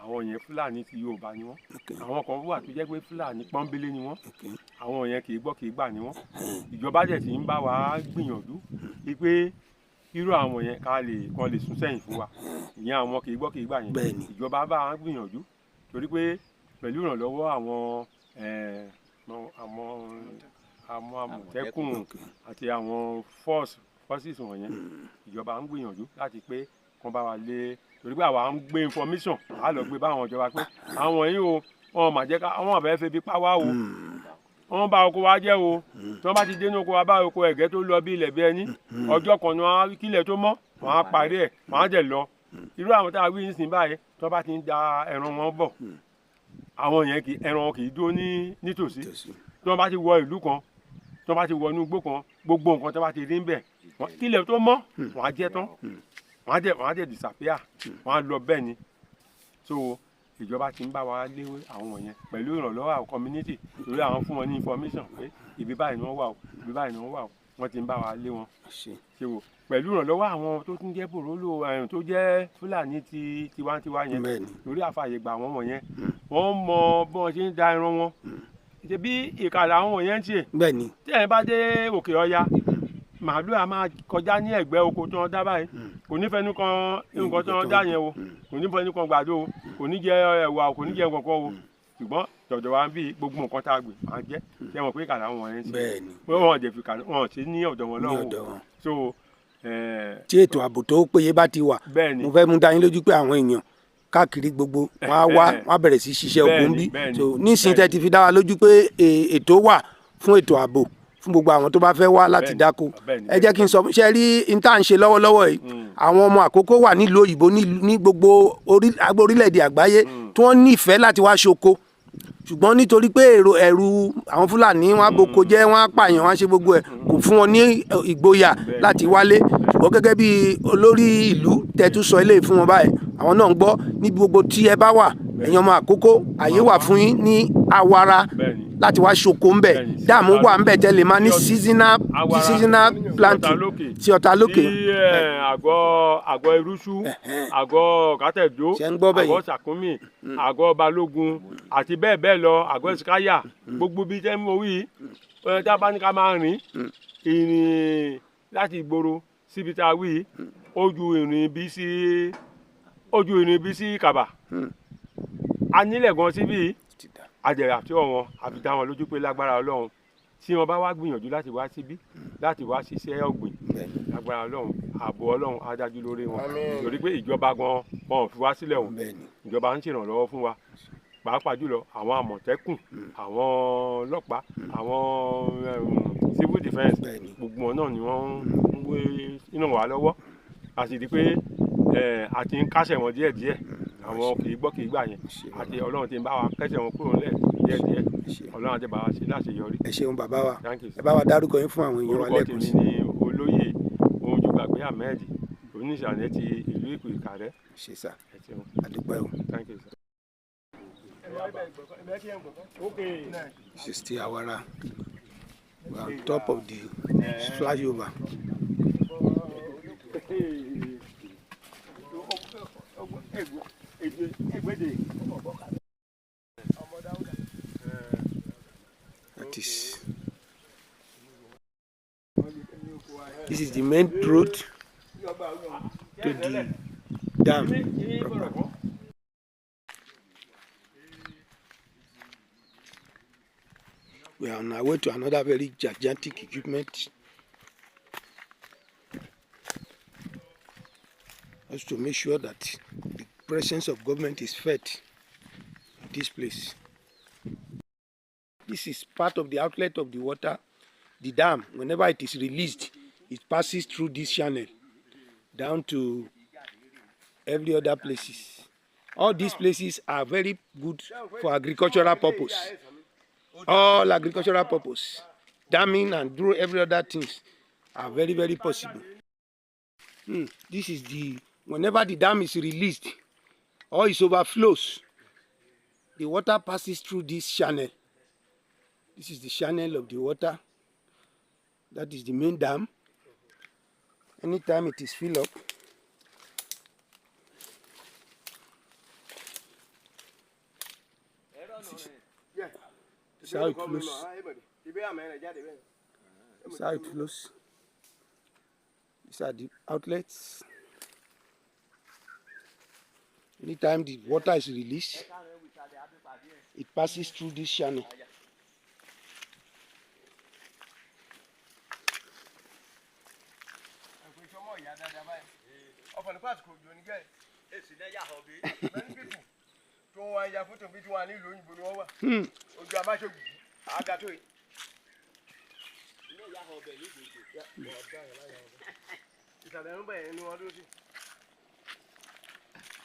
àwọn yẹn Fúlàní ti Yorùbá ni wọ́n àwọn kan wà tó jẹ́ pé Fúlàní pọ́nbélé ni wọ́n àwọn yẹn kì í gbọ́ kì í gbà ni wọ́n ìjọba dẹ̀ ti ń bá wa gbìyànjú wípé irú àwọn yẹn kan lè sún sẹ́yìn fún wa ìyẹn àwọn kì í gbọ́ kì í gbà yẹn ìjọba bá wa gbìyànjú torí pé pẹ̀lú ìrànlọ́wọ́ àwọn Àmọ̀tẹ́kùn àti àwọn forces wọ̀nyẹn ìjọba ń gbìyànjú láti pé kán bá wa lé torí pé àwa ń gbé information á lọ gbé báwọn ìjọba pé àwọn yìí o wọn mà jẹ́ ká àwọn àbẹ̀ febi pa wá o wọ́n bá oko wa jẹ́ o tí wọ́n bá ti dénú oko wa bá oko ẹ̀gẹ́ tó lọ bí ilẹ̀ bí ẹni ọjọ́ kan ni wọ́n á kílẹ̀ tó mọ́ wọ́n á parí ẹ̀ wọ́n á dẹ̀ lọ irú àwọn tá a wí nísìnyí báyìí tí wọ́n bá ti ń da ẹran wọn bọ̀ àwọn yẹn ẹran wọn kì í dúró nítòsí tí wọ́n bá ti wọ ìlú kan tí wọ́n bá ti wọ inú igbó kan gbogbo nǹkan tí wọ́n bá ti rí ń bẹ̀ kílẹ̀ tó mọ́ wọ́n á jẹ́ tán wọ́n á dẹ̀ disappear wọ́n á lọ bẹ́ẹ̀ ni so ìjọba ti ń bá wa lé àwọn wọ̀nyẹn pẹ̀lú ìrànlọ́wọ́ àwọn community lórí àwọn fún wọn ní information pé ibi báyìí ni wọ́n wà o ibi báyìí ni wọ́n wà o wọ́n ti ń bá wa lé wọn ṣe wò pẹ̀lú ìrànlọ́wọ́ àwọn tó tún jẹ́ bòrólò tó jẹ́ fúlàní tiwantiwa yẹn lórí àfààyè gbà wọ́n wọ̀nyẹn wọ́n mọ bí wọ́n ṣe ń da ẹran wọn ṣe bí ìkàlà àwọn wọ̀nyẹn ń ṣe tí ẹ̀ bá dé òkè ọya màálù a máa kọjá ní ẹ̀gbẹ́ oko tí wọ́n dá báyìí kò ní fẹnu kan nǹkan tí wọ́n dá yẹn o kò ní fẹnu kan gbàdo o kò ní jẹ ẹ̀wà o kò ní jẹ nǹkan kan o ṣùgbọ́n dọ̀dọ̀ wa ń bí gbogbo nǹkan tá a gbìn máa jẹ́ ṣé wọn pé kàlà wọn yẹn ń ṣe pé wọn jẹ fi kàlà wọn ṣe ní ọ̀dọ̀ wọn lọ́wọ́ so. tí ètò ààbò tó péye bá ti wà mo fẹ́ mú dá yín lójú pé àwọn èèyàn káàkiri gbogbo wọn á bẹ̀rẹ̀ sí ṣiṣẹ́ ogun bí so nísìnyí tẹ́ ti fi dá wa lójú pé ètò wà fún ètò ààbò fún gbogbo àwọn tó bá fẹ́ wá láti dáko ẹ jẹ́ kí n sọ ṣe rí n tá à ń ṣe lọ́wọ́lọ́wọ́ yìí àwọn ọmọ àkókò wà nílùú òyìnbó ní gbogbo orílẹ̀-èdè àgbáyé tí wọ́n nífẹ̀ẹ́ láti wá ṣoko ṣùgbọ́n nítorí pé ẹ̀rù àwọn fúlàní wọn á boko jẹ́ wọn á pààyàn wọn á ṣe gbogbo ẹ̀ kò fún wọn ní ìgboyà láti wálé ṣùgbọ́n gẹ́gẹ́ bí olórí ìlú tẹ́tú sọ eléyìí fún wọn báyìí àwọn náà ń gbọ́ níbi gbogbo tí ẹ bá wà ẹ̀yin ọmọ àkókò àyè wà fún yín ní awara láti wá ṣoko ń bẹ̀ dáàmú wà ń bẹ̀ tẹ́lẹ̀ máa ní seasonal planting sí ọ̀tà lókè. sí àgọ́ irúṣú àgọ́ kátẹ́dó àgọ́ sàkúnmí àgọ́ balógun àti bẹ́ẹ̀ bẹ́ẹ̀ lọ àgọ́ ìsìkáyà gbogbo bíi tẹ́ mú wí tá a bá ní ká máa rìn ìrìn láti ìgboro síbi tá a wí ojú ìrìn bí sí Kàbà a nílẹ̀ gan síbí àjẹrà tí ọ̀wọ́n àfi dá wọn lójú pé lágbára Ọlọ́run tí wọ́n bá wá gbìyànjú láti wá síbí láti wá ṣiṣẹ́ ọ̀gbìn lágbára Ọlọ́run ààbò Ọlọ́run á dájú lórí wọn torí pé ìjọba gan wọn ò fi wá sílẹ̀ wọn ìjọba ń ṣèrànlọ́wọ́ fún wa pàápàá jùlọ àwọn àmọ̀tẹ́kùn àwọn ọlọ́pàá àwọn civil defence gbogbo wọn náà ni wọ́n ń wé iná wà lọ́wọ́ a sì di pé a ti ń kásẹ̀ wọn díẹ̀díẹ̀ àwọn kì í gbọ́ kì í gbà yẹn àti Ọlọ́run ti ń bá wa kẹ́sẹ̀ wọn kúrò nílẹ̀ díẹ̀díẹ̀ Ọlọ́run àti bàbá ṣe láṣeyọrí. ẹ ṣeun bàbá wa ẹ bá wa dárúkọ yín fún àwọn èèyàn wa lẹ́kùn sí. orúkọ tèmi ni olóyè Ojúgbàgbé Ahmed oníṣàlẹ̀ ti ìlú Ìkàrẹ́. ṣe sá àdúpẹ́ o. This is still Awara. We are on top of the flyover. This is the main road to the dam proper. We are on our way to another very gigantic equipment. Just to make sure that the presence of government is felt in this place. This is part of the outlet of the water. The dam, whenever it is released, it passes through this channel down to every other places. All these places are very good for agricultural purpose. All agricultural purpose. Damming and do every other things are very, very possible. This is whenever the dam is released or it overflows, the water passes through this channel. This is the channel of the water. That is the main dam. Anytime it is filled up, this is how it flows. This is how it flows. These are the outlets. Anytime the water is released, it passes through this channel.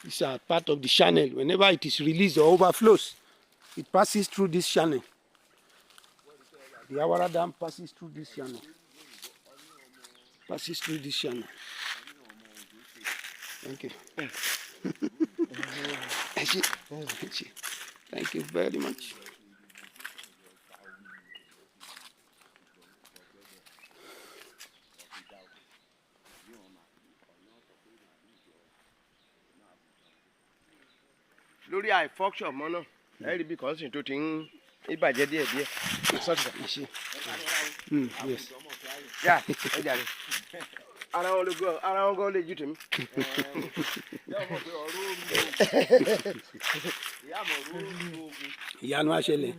These are part of the channel. Whenever it is released or overflows, it passes through this channel. The Awara Dam passes through this channel. Passes through this channel. Thank you. Thank you very much. lórí àìfọ́kṣọ̀ mọ́ náà ẹ rí bí kọ́sìn tó ti ń ìbàjẹ́ díẹ̀díẹ̀ sọ́tìkà. Yes. yá ẹ jàre ara wọn gan lè ju tèmi. Ìyanu á ṣẹlẹ̀.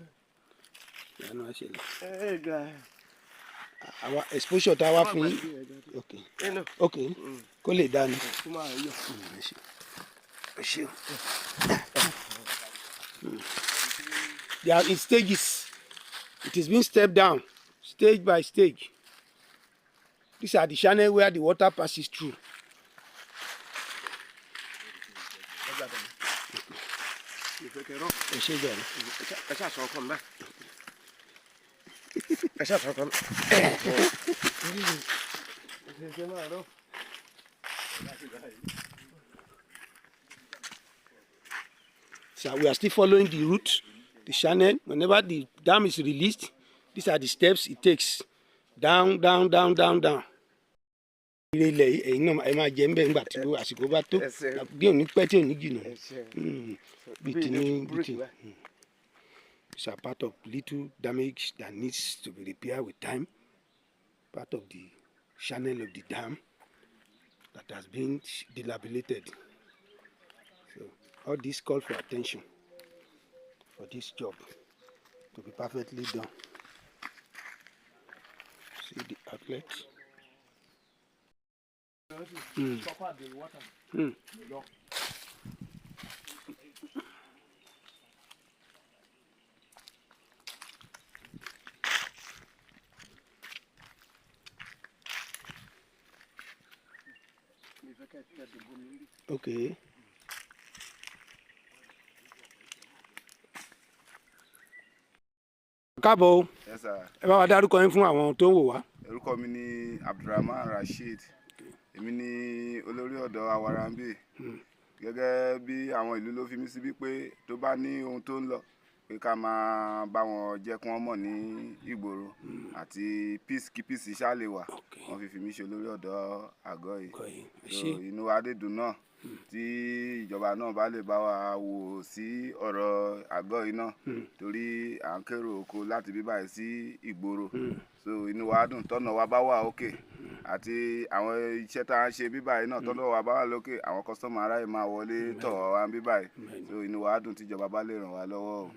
Our exposure tá a wá fún yín. Okay. Kó lè dá ni. They are in stages. It is being stepped down, stage by stage. These are the channel where the water passes through. So we are still following the route, the channel. Whenever the dam is released, these are the steps it takes. Down. Ilé-ilẹ̀ náà ẹ máa jẹ ń bẹ̀ ńgbà tí àsìkò bá tó bí òní pẹ́ tí òní jìnnà It's a part of little damage that needs to be repaired with time. Part of the channel of the dam that has been dilapidated. So all this call for attention for this job to be perfectly done. See the outlet. Okay. Káàbọ̀. Yes, sir. Ẹ bá wa dárúkọ yín fún àwọn tó ń wò wá. Orúkọ mi ni Abdulrahman Rasheed. Èmi ni olórí ọ̀dọ́ Awarambe. Gẹ́gẹ́ bí àwọn ìlú ló fi mí síbí pé tó bá ní ohun tó ń lọ pé ká máa bá wọn jẹ́ kí wọ́n mọ̀ ní ìgboro àti kí peace ṣá lè wà. Wọ́n fi mí ṣe olórí ọ̀dọ́ àgọ́ yìí. So inú wa dé dùn náà tí ìjọba náà bá lè bá wa wò sí ọ̀rọ̀ àgọ́ yìí náà torí à ń kérò oko láti bí báyìí sí ìgboro. So inú wa dùn tọ́nà wa bá wà òkè àti àwọn iṣẹ́ tá à ń ṣe bí báyìí náà tọ́nà wa bá wà lókè àwọn kọ́sítọ́mù aráyè máa wọlé tọ̀ wá bí báyìí. So inú wa dùn tíjọba bá lè ràn wá lọ́wọ́ o.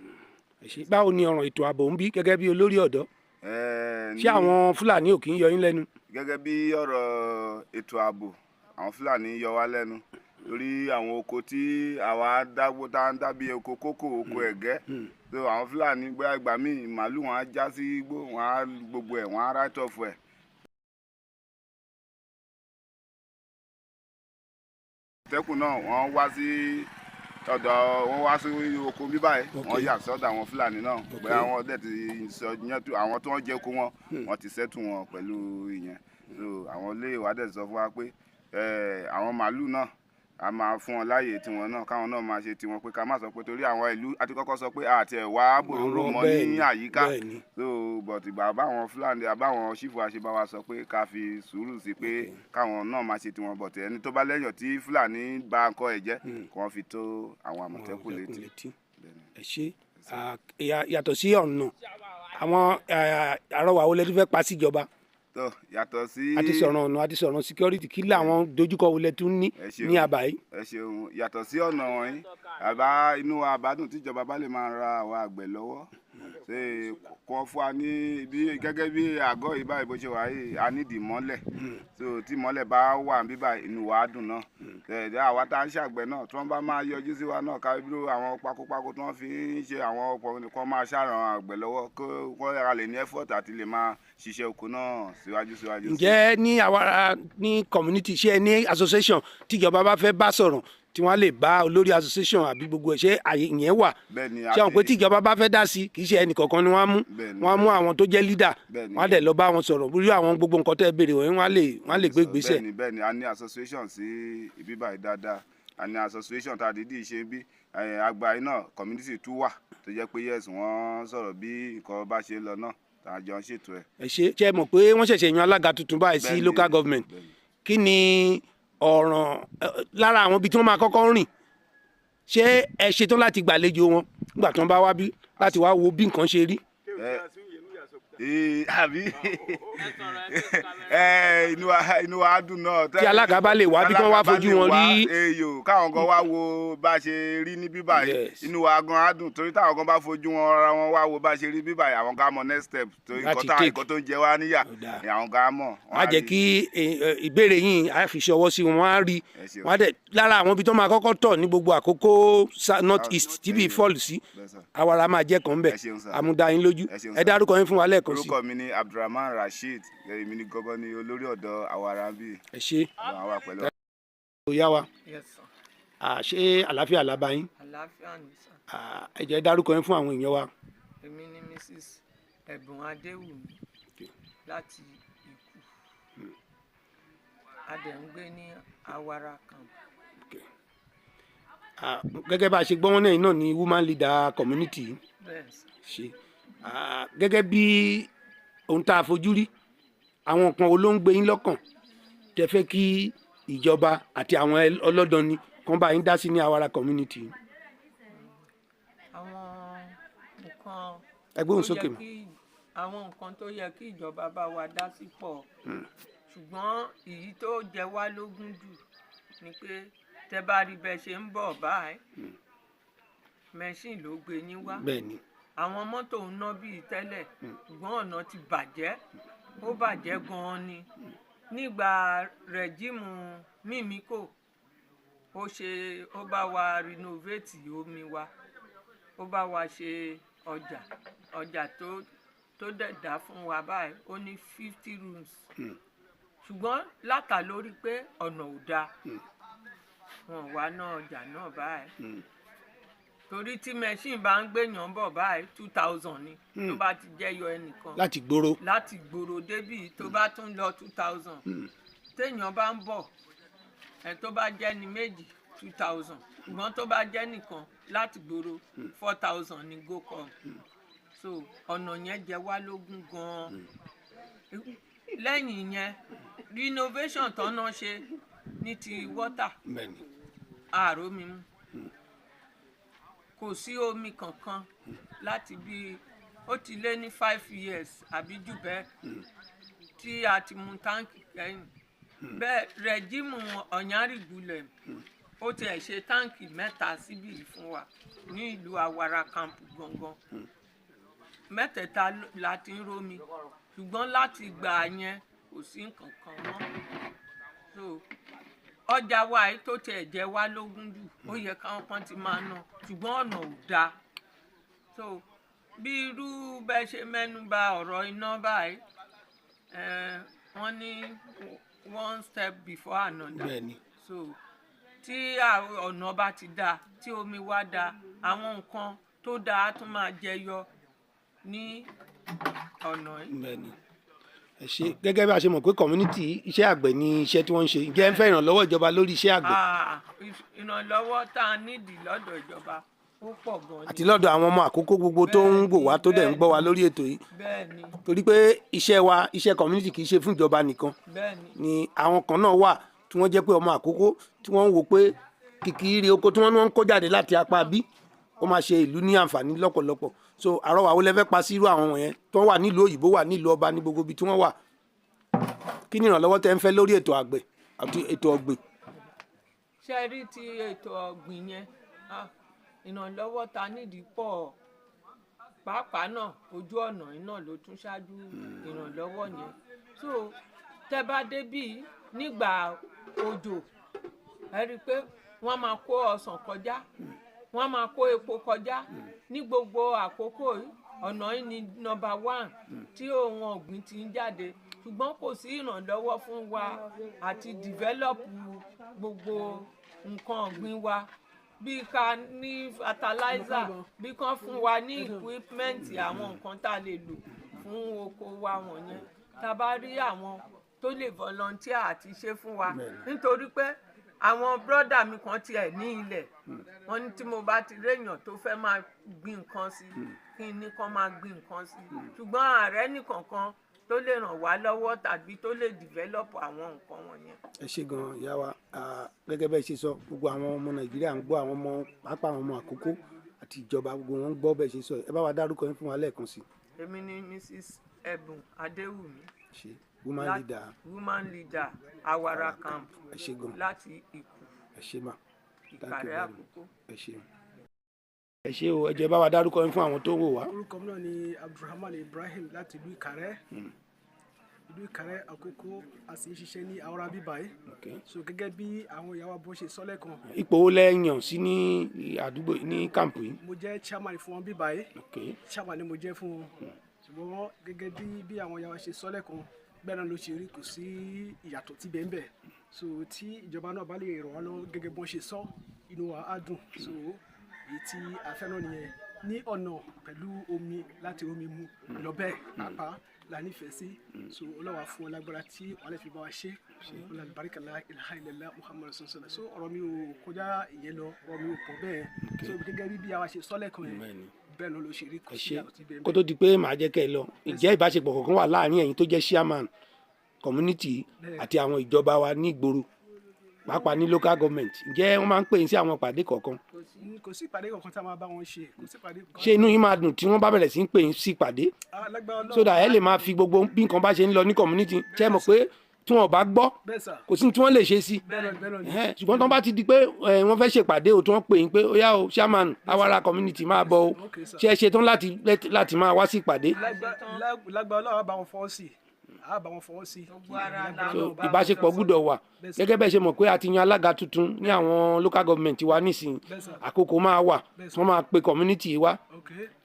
Báwo ni ọ̀ràn ètò ààbò ń bí gẹ́gẹ́ bí olórí ọ̀dọ́? Ṣé àwọn Fúlàní ò kì í yọ yín lẹ́nu? Gẹ́gẹ́ bí ọ̀rọ̀ ètò ààbò àwọn Fúlàní yọ wá lẹ́nu lórí àwọn oko tí àwa dágbó tá ń dábí oko kókò oko ẹ̀gẹ́. So àwọn Fúlàní gbé àgbà míì màálù wọn á já sí igbó wọn á gbogbo ẹ̀ wọn á right off ẹ̀. Àmọ̀tẹ́kùn náà wọ́n wá sí ọ̀dọ̀ wọn wá sí oko bí báyìí wọ́n yà sọ́dọ̀ àwọn Fúlàní náà pé àwọn dẹ̀ ti sọ yẹn àwọn tó ń jẹ́ kó wọ́n ti sẹ́tù wọn pẹ̀lú ìyẹn. So àwọn ilé ìwádìí sọ fún wa pé àwọn màálù náà a máa fún wọn láàyè tiwọn náà káwọn náà máa ṣe tiwọn pé ká má sọ pé torí àwọn ìlú àti kọ́kọ́ sọ pé àti ẹ̀wà bòróró mọ́ ní àyíká. So but ìgbà báwọn Fúlàní àbáwọn ṣífù àṣebáwa sọ pé ká fi sùúrù sí pé káwọn náà máa ṣe tiwọn but ẹni tó bá lẹ́yìn tí Fúlàní bá nǹkan ẹ̀ jẹ́ kí wọ́n fi tó àwọn Àmọ̀tẹ́kùn létí. Ẹ ṣe yàtọ̀ sí ọ̀nà àwọn àrọwà wo lẹ tún fẹ́ pa síjọba? tó yàtọ̀ sí. a ti sọ̀rọ̀ ọ̀nà a ti sọ̀rọ̀ security kí làwọn dojúkọ wọlé tún ní àbá yìí. ẹ ṣeun yàtọ̀ sí ọ̀nà wọ̀nyí àbá inú wa àbádùn tíjọba bá lè máa ra àwọn àgbẹ̀ lọ́wọ́ ṣe kọ́ fún wa ní bí gẹ́gẹ́ bí àgọ́ yìí báyìí bó ṣe wà yìí a nídìí mọ́lẹ̀ so tí mọ́lẹ̀ bá wà níbí báyìí inú wa á dùn náà tẹ̀lé àwa tá à ń ṣàgbẹ̀ náà tí wọ́n bá máa yọjú sí wa náà ká bí àwọn pakópakó tí wọ́n fi ń ṣe àwọn ọkọ̀ nìkan máa ṣàràn àgbẹ̀ lọ́wọ́ kó yára lè ní effort àti lè máa ṣiṣẹ́ oko náà síwájú. ǹjẹ́ ní àwa ní community ṣé ẹ ní association tíjọba bá fẹ́ bá sọ̀rọ̀ tí wọ́n lè bá olórí association àbí gbogbo ẹ̀ ṣé àyè ìyẹn wà ṣé àwọn pé tíjọba bá fẹ́ dá sí kì í ṣe ẹnì kọ̀ọ̀kan ni wọ́n á mú àwọn tó jẹ́ leader wọ́n á dẹ̀ lọ bá wọn sọ̀rọ̀ lórí àwọn gbogbo nǹkan tẹ́ béèrè wọ̀nyí wọ́n á lè gbé ìgbésẹ̀. bẹ́ẹ̀ni a ní association sí ibi báyìí dáadáa a ní association tá a dídì ṣe bí àgbà iná community tún wà tó jẹ́ pé yes wọ́n sọ̀rọ̀ bí nǹkan bá ṣe lọ náà tá a jọ ń ṣètò ẹ̀. ẹ ṣe mọ̀ pé wọ́n ṣẹ̀ṣẹ̀ yan alága tuntun báyìí sí local government kí ni ọ̀ràn lára àwọn ibi tí wọ́n máa kọ́kọ́ rìn ṣé ẹ ṣetán láti gbàlejò wọn nígbà tí wọ́n bá wá bí láti wá wo bí nǹkan ṣe rí. àbí inú wa dùn náà. tí alága bá lè wá bí kí wọ́n wá fojú wọn rí. káwọn kan wá wo bá a ṣe rí ní bíbáyìí inú wa gan á dùn torí táwọn kan bá fojú wọn ra wọn wá wo bá a ṣe rí bíbáyìí àwọn kan mọ next step torí nǹkan tó ń jẹ wá níyà àwọn kan á mọ̀. wọ́n á jẹ́ kí ìbéèrè yìí á fi ṣọwọ́ sí wọn á rí wọ́n á dẹ̀ lára àwọn ibi tó máa kọ́kọ́ tọ̀ ní gbogbo àkókò north east tíbi fọ́ọ̀lù sí àwàrà máa jẹ́ kan bẹ̀ àmúdáyín lójú ẹ dárúkọ yín fún wa lẹ́ẹ̀kan sí. orúkọ mi ni Abdulrahman Rasheed èmi ni gọ́gọ́ ní olórí ọ̀dọ́ Àwàràmbí. ẹ ṣe àwọn pẹ̀lú. ìyá wa ṣé àlàáfíà làbá yín. àlàáfíà ni sà. ẹ jẹ́ dárúkọ yín fún àwọn èèyàn wa. èmi ni Mrs. Ẹ̀bùn Adéwùmí láti Ìkù a dẹ̀ ń gbé ní Awara camp. gẹ́gẹ́ bá a ṣe gbọ́ wọn náà ni woman leader community ṣe gẹ́gẹ́ bí ohun tá a fojú rí àwọn nǹkan wo ló ń gbé yín lọ́kàn tẹ́ fẹ́ kí ìjọba àti àwọn ọlọ́dọni kan bá yín dá sí ní Awara community. àwọn nǹkan ẹgbẹ́ òun sókè mi. àwọn nǹkan tó yẹ kí ìjọba bá wa dá sí pọ̀ ṣùgbọ́n èyí tó jẹ wá lógún jù ni pé tẹ́ bá rí bẹ́ẹ̀ ṣe ń bọ̀ báyìí mẹ́ṣìn ló gbé yín wá. bẹ́ẹ̀ni. àwọn mọ́tò ń ná bíi tẹ́lẹ̀ ṣùgbọ́n ọ̀nà ti bàjẹ́ ó bàjẹ́ gan-an ni nígbà rẹ̀jíìmù Mímíkò ó bá wa renovate omi wa ó bá wa ṣe ọjà tó dẹ̀dá fún wa báyìí ó ní 50 rooms ṣùgbọ́n látà lórí pé ọ̀nà ò dáa wọn wá ná ọjà náà báyìí torí tí machine bá ń gbèyàn bọ̀ báyìí 2000 ni tó bá ti jẹ́yọ ẹnìkan láti gbòòrò débì tó bá tún lọ 2000 téèyàn bá ń bọ̀ tó bá jẹ́ ní méjì 2000 ṣùgbọ́n tó bá jẹ́ nìkan láti gbòòrò 4000 ní gocom so ọ̀nà yẹn jẹ wá lógún gan-an lẹ́yìn yẹn renovation tọ́nà ṣe ní ti water ààrò mímú kò sí omi kankan láti bí ó ti lé ní 5 years àbí jù bẹ́ẹ̀ tí a ti mú táǹkì kẹ́yìn bẹ́ẹ̀ rẹ̀jíìmù Ọ̀nyárìgbùlẹ̀ ó tiẹ̀ ṣe táǹkì 3 síbí fún wa ní ìlú Awara camp gangan 3 la ti ń rómi ṣùgbọ́n láti gbà yẹn kò sí nǹkan kan mọ́ so ọjà wa yìí tó tiẹ̀ jẹ́ wá lógún jù ó yẹ káwọn kan ti máa ná ṣùgbọ́n ọ̀nà ò dáa so bí irú bẹ́ẹ̀ ṣe mẹ́nu bà ọ̀rọ̀ iná báyìí wọ́n ní one step before another so tí ọ̀nà bá ti dáa tí omi wá dáa àwọn nǹkan tó dáa tún máa jẹyọ ní ọ̀nà yìí. ẹ ṣe gẹ́gẹ́ bí a ṣe mọ̀ pé community iṣẹ́ àgbẹ̀ ni iṣẹ́ tí wọ́n ń ṣe ǹjẹ́ ń fẹ́ ìrànlọ́wọ́ ìjọba lórí iṣẹ́ àgbẹ̀. ìrànlọ́wọ́ tá a nídìí lọ́dọ̀ ìjọba ó pọ̀ gan-an. àti lọ́dọ̀ àwọn ọmọ àkókò gbogbo tó ń gbò wá tó dẹ̀ ń gbọ́ wa lórí ètò yìí. bẹ́ẹ̀ni. torí pé iṣẹ́ community kì í ṣe fún ìjọba nìkan. bẹ́ẹ̀ni. ni àwọn kan náà wà tí wọ́n jẹ́ pé ọmọ àkókò tí wọ́n ń wò pé kìkìrì oko tí wọ́n ń kó jáde láti apá bí ó máa ṣe ìlú ní àǹfààní lọ́pọ̀lọpọ̀ so àrọwà wo lẹ fẹ́ pa sí irú àwọn wọ̀nyẹn tó wà nílùú òyìnbó wà nílùú ọba ní gbogbo ibi tí wọ́n wà kí ni ìrànlọ́wọ́ tẹ́ ń fẹ́ lórí ètò àgbẹ̀ àti ètò ọ̀gbìn. ṣe rí ti ètò ọ̀gbìn yẹn ìrànlọ́wọ́ ta nídìí pọ̀ pàápàá náà ojú ọ̀nà yìí náà ló tún ṣáájú ìrànlọ́wọ́ yẹn. So tẹ́ bá débí nígbà òjò ẹ rí i pé wọ́n máa kó ọsàn kọjá, wọ́n máa kó epo kọjá. Ní gbogbo àkókò yìí ọ̀nà yìí ni number 1 tí ohun ọ̀gbìn ti ń jáde, ṣùgbọ́n kò sí ìrànlọ́wọ́ fún wa àti develop gbogbo nǹkan ọ̀gbìn wa, bí ká ní fertilizer, bí kán fún wa ní equipment àwọn nǹkan tá a lè lò fún oko wa wọ̀nyẹn. Tá a bá rí àwọn tó lè volunteer àti ṣe fún wa, nítorí pé àwọn brọ́dà mi kan tiẹ̀ ní ilẹ̀, wọ́n ní tí mo bá ti réèyàn tó fẹ́ máa gbin nǹkan sí kí n ní kán máa gbin nǹkan sí, ṣùgbọ́n ààrẹ nìkankan tó lè ràn wá lọ́wọ́ tàbí tó lè develop àwọn nǹkan wọ̀nyẹn. ẹ ṣé gan ìyá wa, gẹ́gẹ́ bẹ́ẹ̀ ṣe sọ, gbogbo àwọn ọmọ Nàìjíríà ń gbọ́, àwọn ọmọ pàápàá àwọn ọmọ Àkókó àti ìjọba gbogbo wọn ń gbọ́ bẹ́ẹ̀ ṣe sọ. Ẹ bá wa dárúkọ yín fún wa lẹ́ẹ̀kan sí. Èmi ni Mrs. Ẹ̀bùn Adéwùmí, woman leader Awara camp ẹ ṣé gan, láti Ìkù, ẹ ṣé mà, Ìkàrẹ́ Àkókó. ẹ ṣé. ẹ ṣé o, ẹ jẹ́ bá wa dárúkọ yín fún àwọn tó ń wò wá. Orúkọ mi náà ni Abdulrahman Ibrahim láti ìlú Ìkàrẹ́. Ìlú Ìkàrẹ́ Àkókó, a sì ń ṣiṣẹ́ ní Awara bíbáyé. So gẹ́gẹ́ bí àwọn ìyàwó bó ṣe sọ lẹ́ẹ̀kan. Ipò wo lẹ yàn sí ní àdúgbò ní kámpù yìí? Mo jẹ́ chairman fún wọn bíbáyé. Chairman ni mo jẹ́ fún wọn. Ṣùgbọ́n gẹ́gẹ́ bí àwọn ìyàwó ṣe sọ lẹ́ẹ̀kan, bẹ́ẹ̀ náà ló ṣe rí, kò sí ìyàtọ̀ tí bẹ́ẹ̀ ń bẹ̀. So tí ìjọba náà bá lè ràn wá lọ́wọ́ gẹ́gẹ́ bí wọ́n ṣe sọ, inú wa á dùn. So èyí tí a fẹ́ náà nìyẹn, ní ọ̀nà pẹ̀lú omi láti omi mu lọ bẹ́ẹ̀ pàápàá la nífẹ̀ẹ́ sí. So Ọlọ́run fún wọn lágbára tí wọ́n lè fi bá wa ṣe. Ọlọ́run àlùbáríkà la ilaha illallah Muhammadu sallallahu. So ọ̀rọ̀ mi ò kọjá ìyẹn lọ, ọ̀rọ̀ mi ò pọ̀ bẹ́ẹ̀. So gẹ́gẹ́ bí àwa ṣe sọ lẹ́ẹ̀kan yẹn, bẹ́ẹ̀ náà ló ṣe rí, kò sí àtúntì bẹ́ẹ̀. Kó tó di pé màá jẹ́ kẹ́ ẹ lọ, ǹjẹ́ ìbáṣepọ̀ kankan wà láàárín ẹ̀yin tó jẹ́ chairman community àti àwọn ìjọba wa ní ìgboro pàápàá ní local government? Ǹjẹ́ wọ́n máa ń pè yín sí àwọn ìpàdé kọ̀ọ̀kan? Kò sí ìpàdé kankan tá a máa bá wọn ṣe, kò sí ìpàdé kankan. Ṣé inú yín máa dùn tí wọ́n bá bẹ̀rẹ̀ sí ń pè yín sí ìpàdé, so that ẹ lè máa fi gbogbo bí nǹkan bá ṣe ń lọ ní community? Ṣé ẹ mọ̀ pé tí wọn ò bá gbọ́ kò sí tí wọ́n lè ṣe sí, ṣùgbọ́n tí wọ́n bá ti di pé wọ́n fẹ́ ṣèpàdé o tí wọ́n pè yín pé ó yá o chairman Awara community máa bọ̀ o, ṣé ẹ ṣetán láti máa wá sí ìpàdé? Lágbára Ọlọ́run á bá wọn fọwọ́ sí, á bá wọn fọwọ́ sí. So ìbáṣepọ̀ gbúdọ̀ wà. Gẹ́gẹ́ bẹ́ẹ̀ ṣe mọ̀ pé a ti yan alága tuntun ní àwọn local government wa nísìnyí, àkókò máa wà wọ́n máa pe community wa.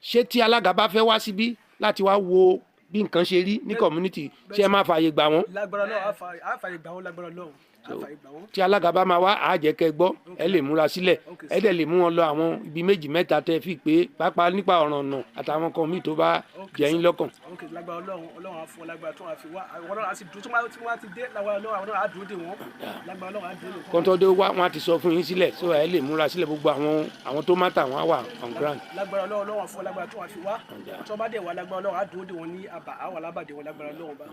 Ṣé tí alága bá fẹ́ wá síbí láti wá wo bí nǹkan ṣe rí ní community, ṣé ẹ máa fààyè gbà wọ́n? Lágbára Ọlọ́run á fààyè gbà wọ́n, lágbára Ọlọ́run. Tí alága bá máa wá, á jẹ́ kẹ́ gbọ́, ẹ lè múra sílẹ̀, ẹ dẹ̀ lè mú wọn lọ àwọn ibi 2 mẹ́ta tẹ́ fi pé pàápàá nípa ọ̀ràn ọ̀nà àtàwọn kan míì tó bá jẹ́ yín lọ́kàn. Lágbára Ọlọ́run á fún ọ lágbára tó wà fi wá, àwọn Ọlọ́run á sì dúró tí wọ́n ti dé, lágbára Ọlọ́run á dúró dè wọ́n, lágbára Ọlọ́run á dúró dè wọ́n. Kọ́ńtọ́ dé wá, wọ́n á ti sọ fún yín sílẹ̀, so ẹ lè múra sílẹ̀, gbogbo àwọn tó má tà wọ́n á wà on ground. Lágbára Ọlọ́run á fún ọ lágbára tó wà fi wá, tí wọ́n bá dẹ̀ wá lágbára Ọlọ́run á dúró dè wọ́n ní àbá, á wà lábàdé wọn lágbára Ọlọ́run bá.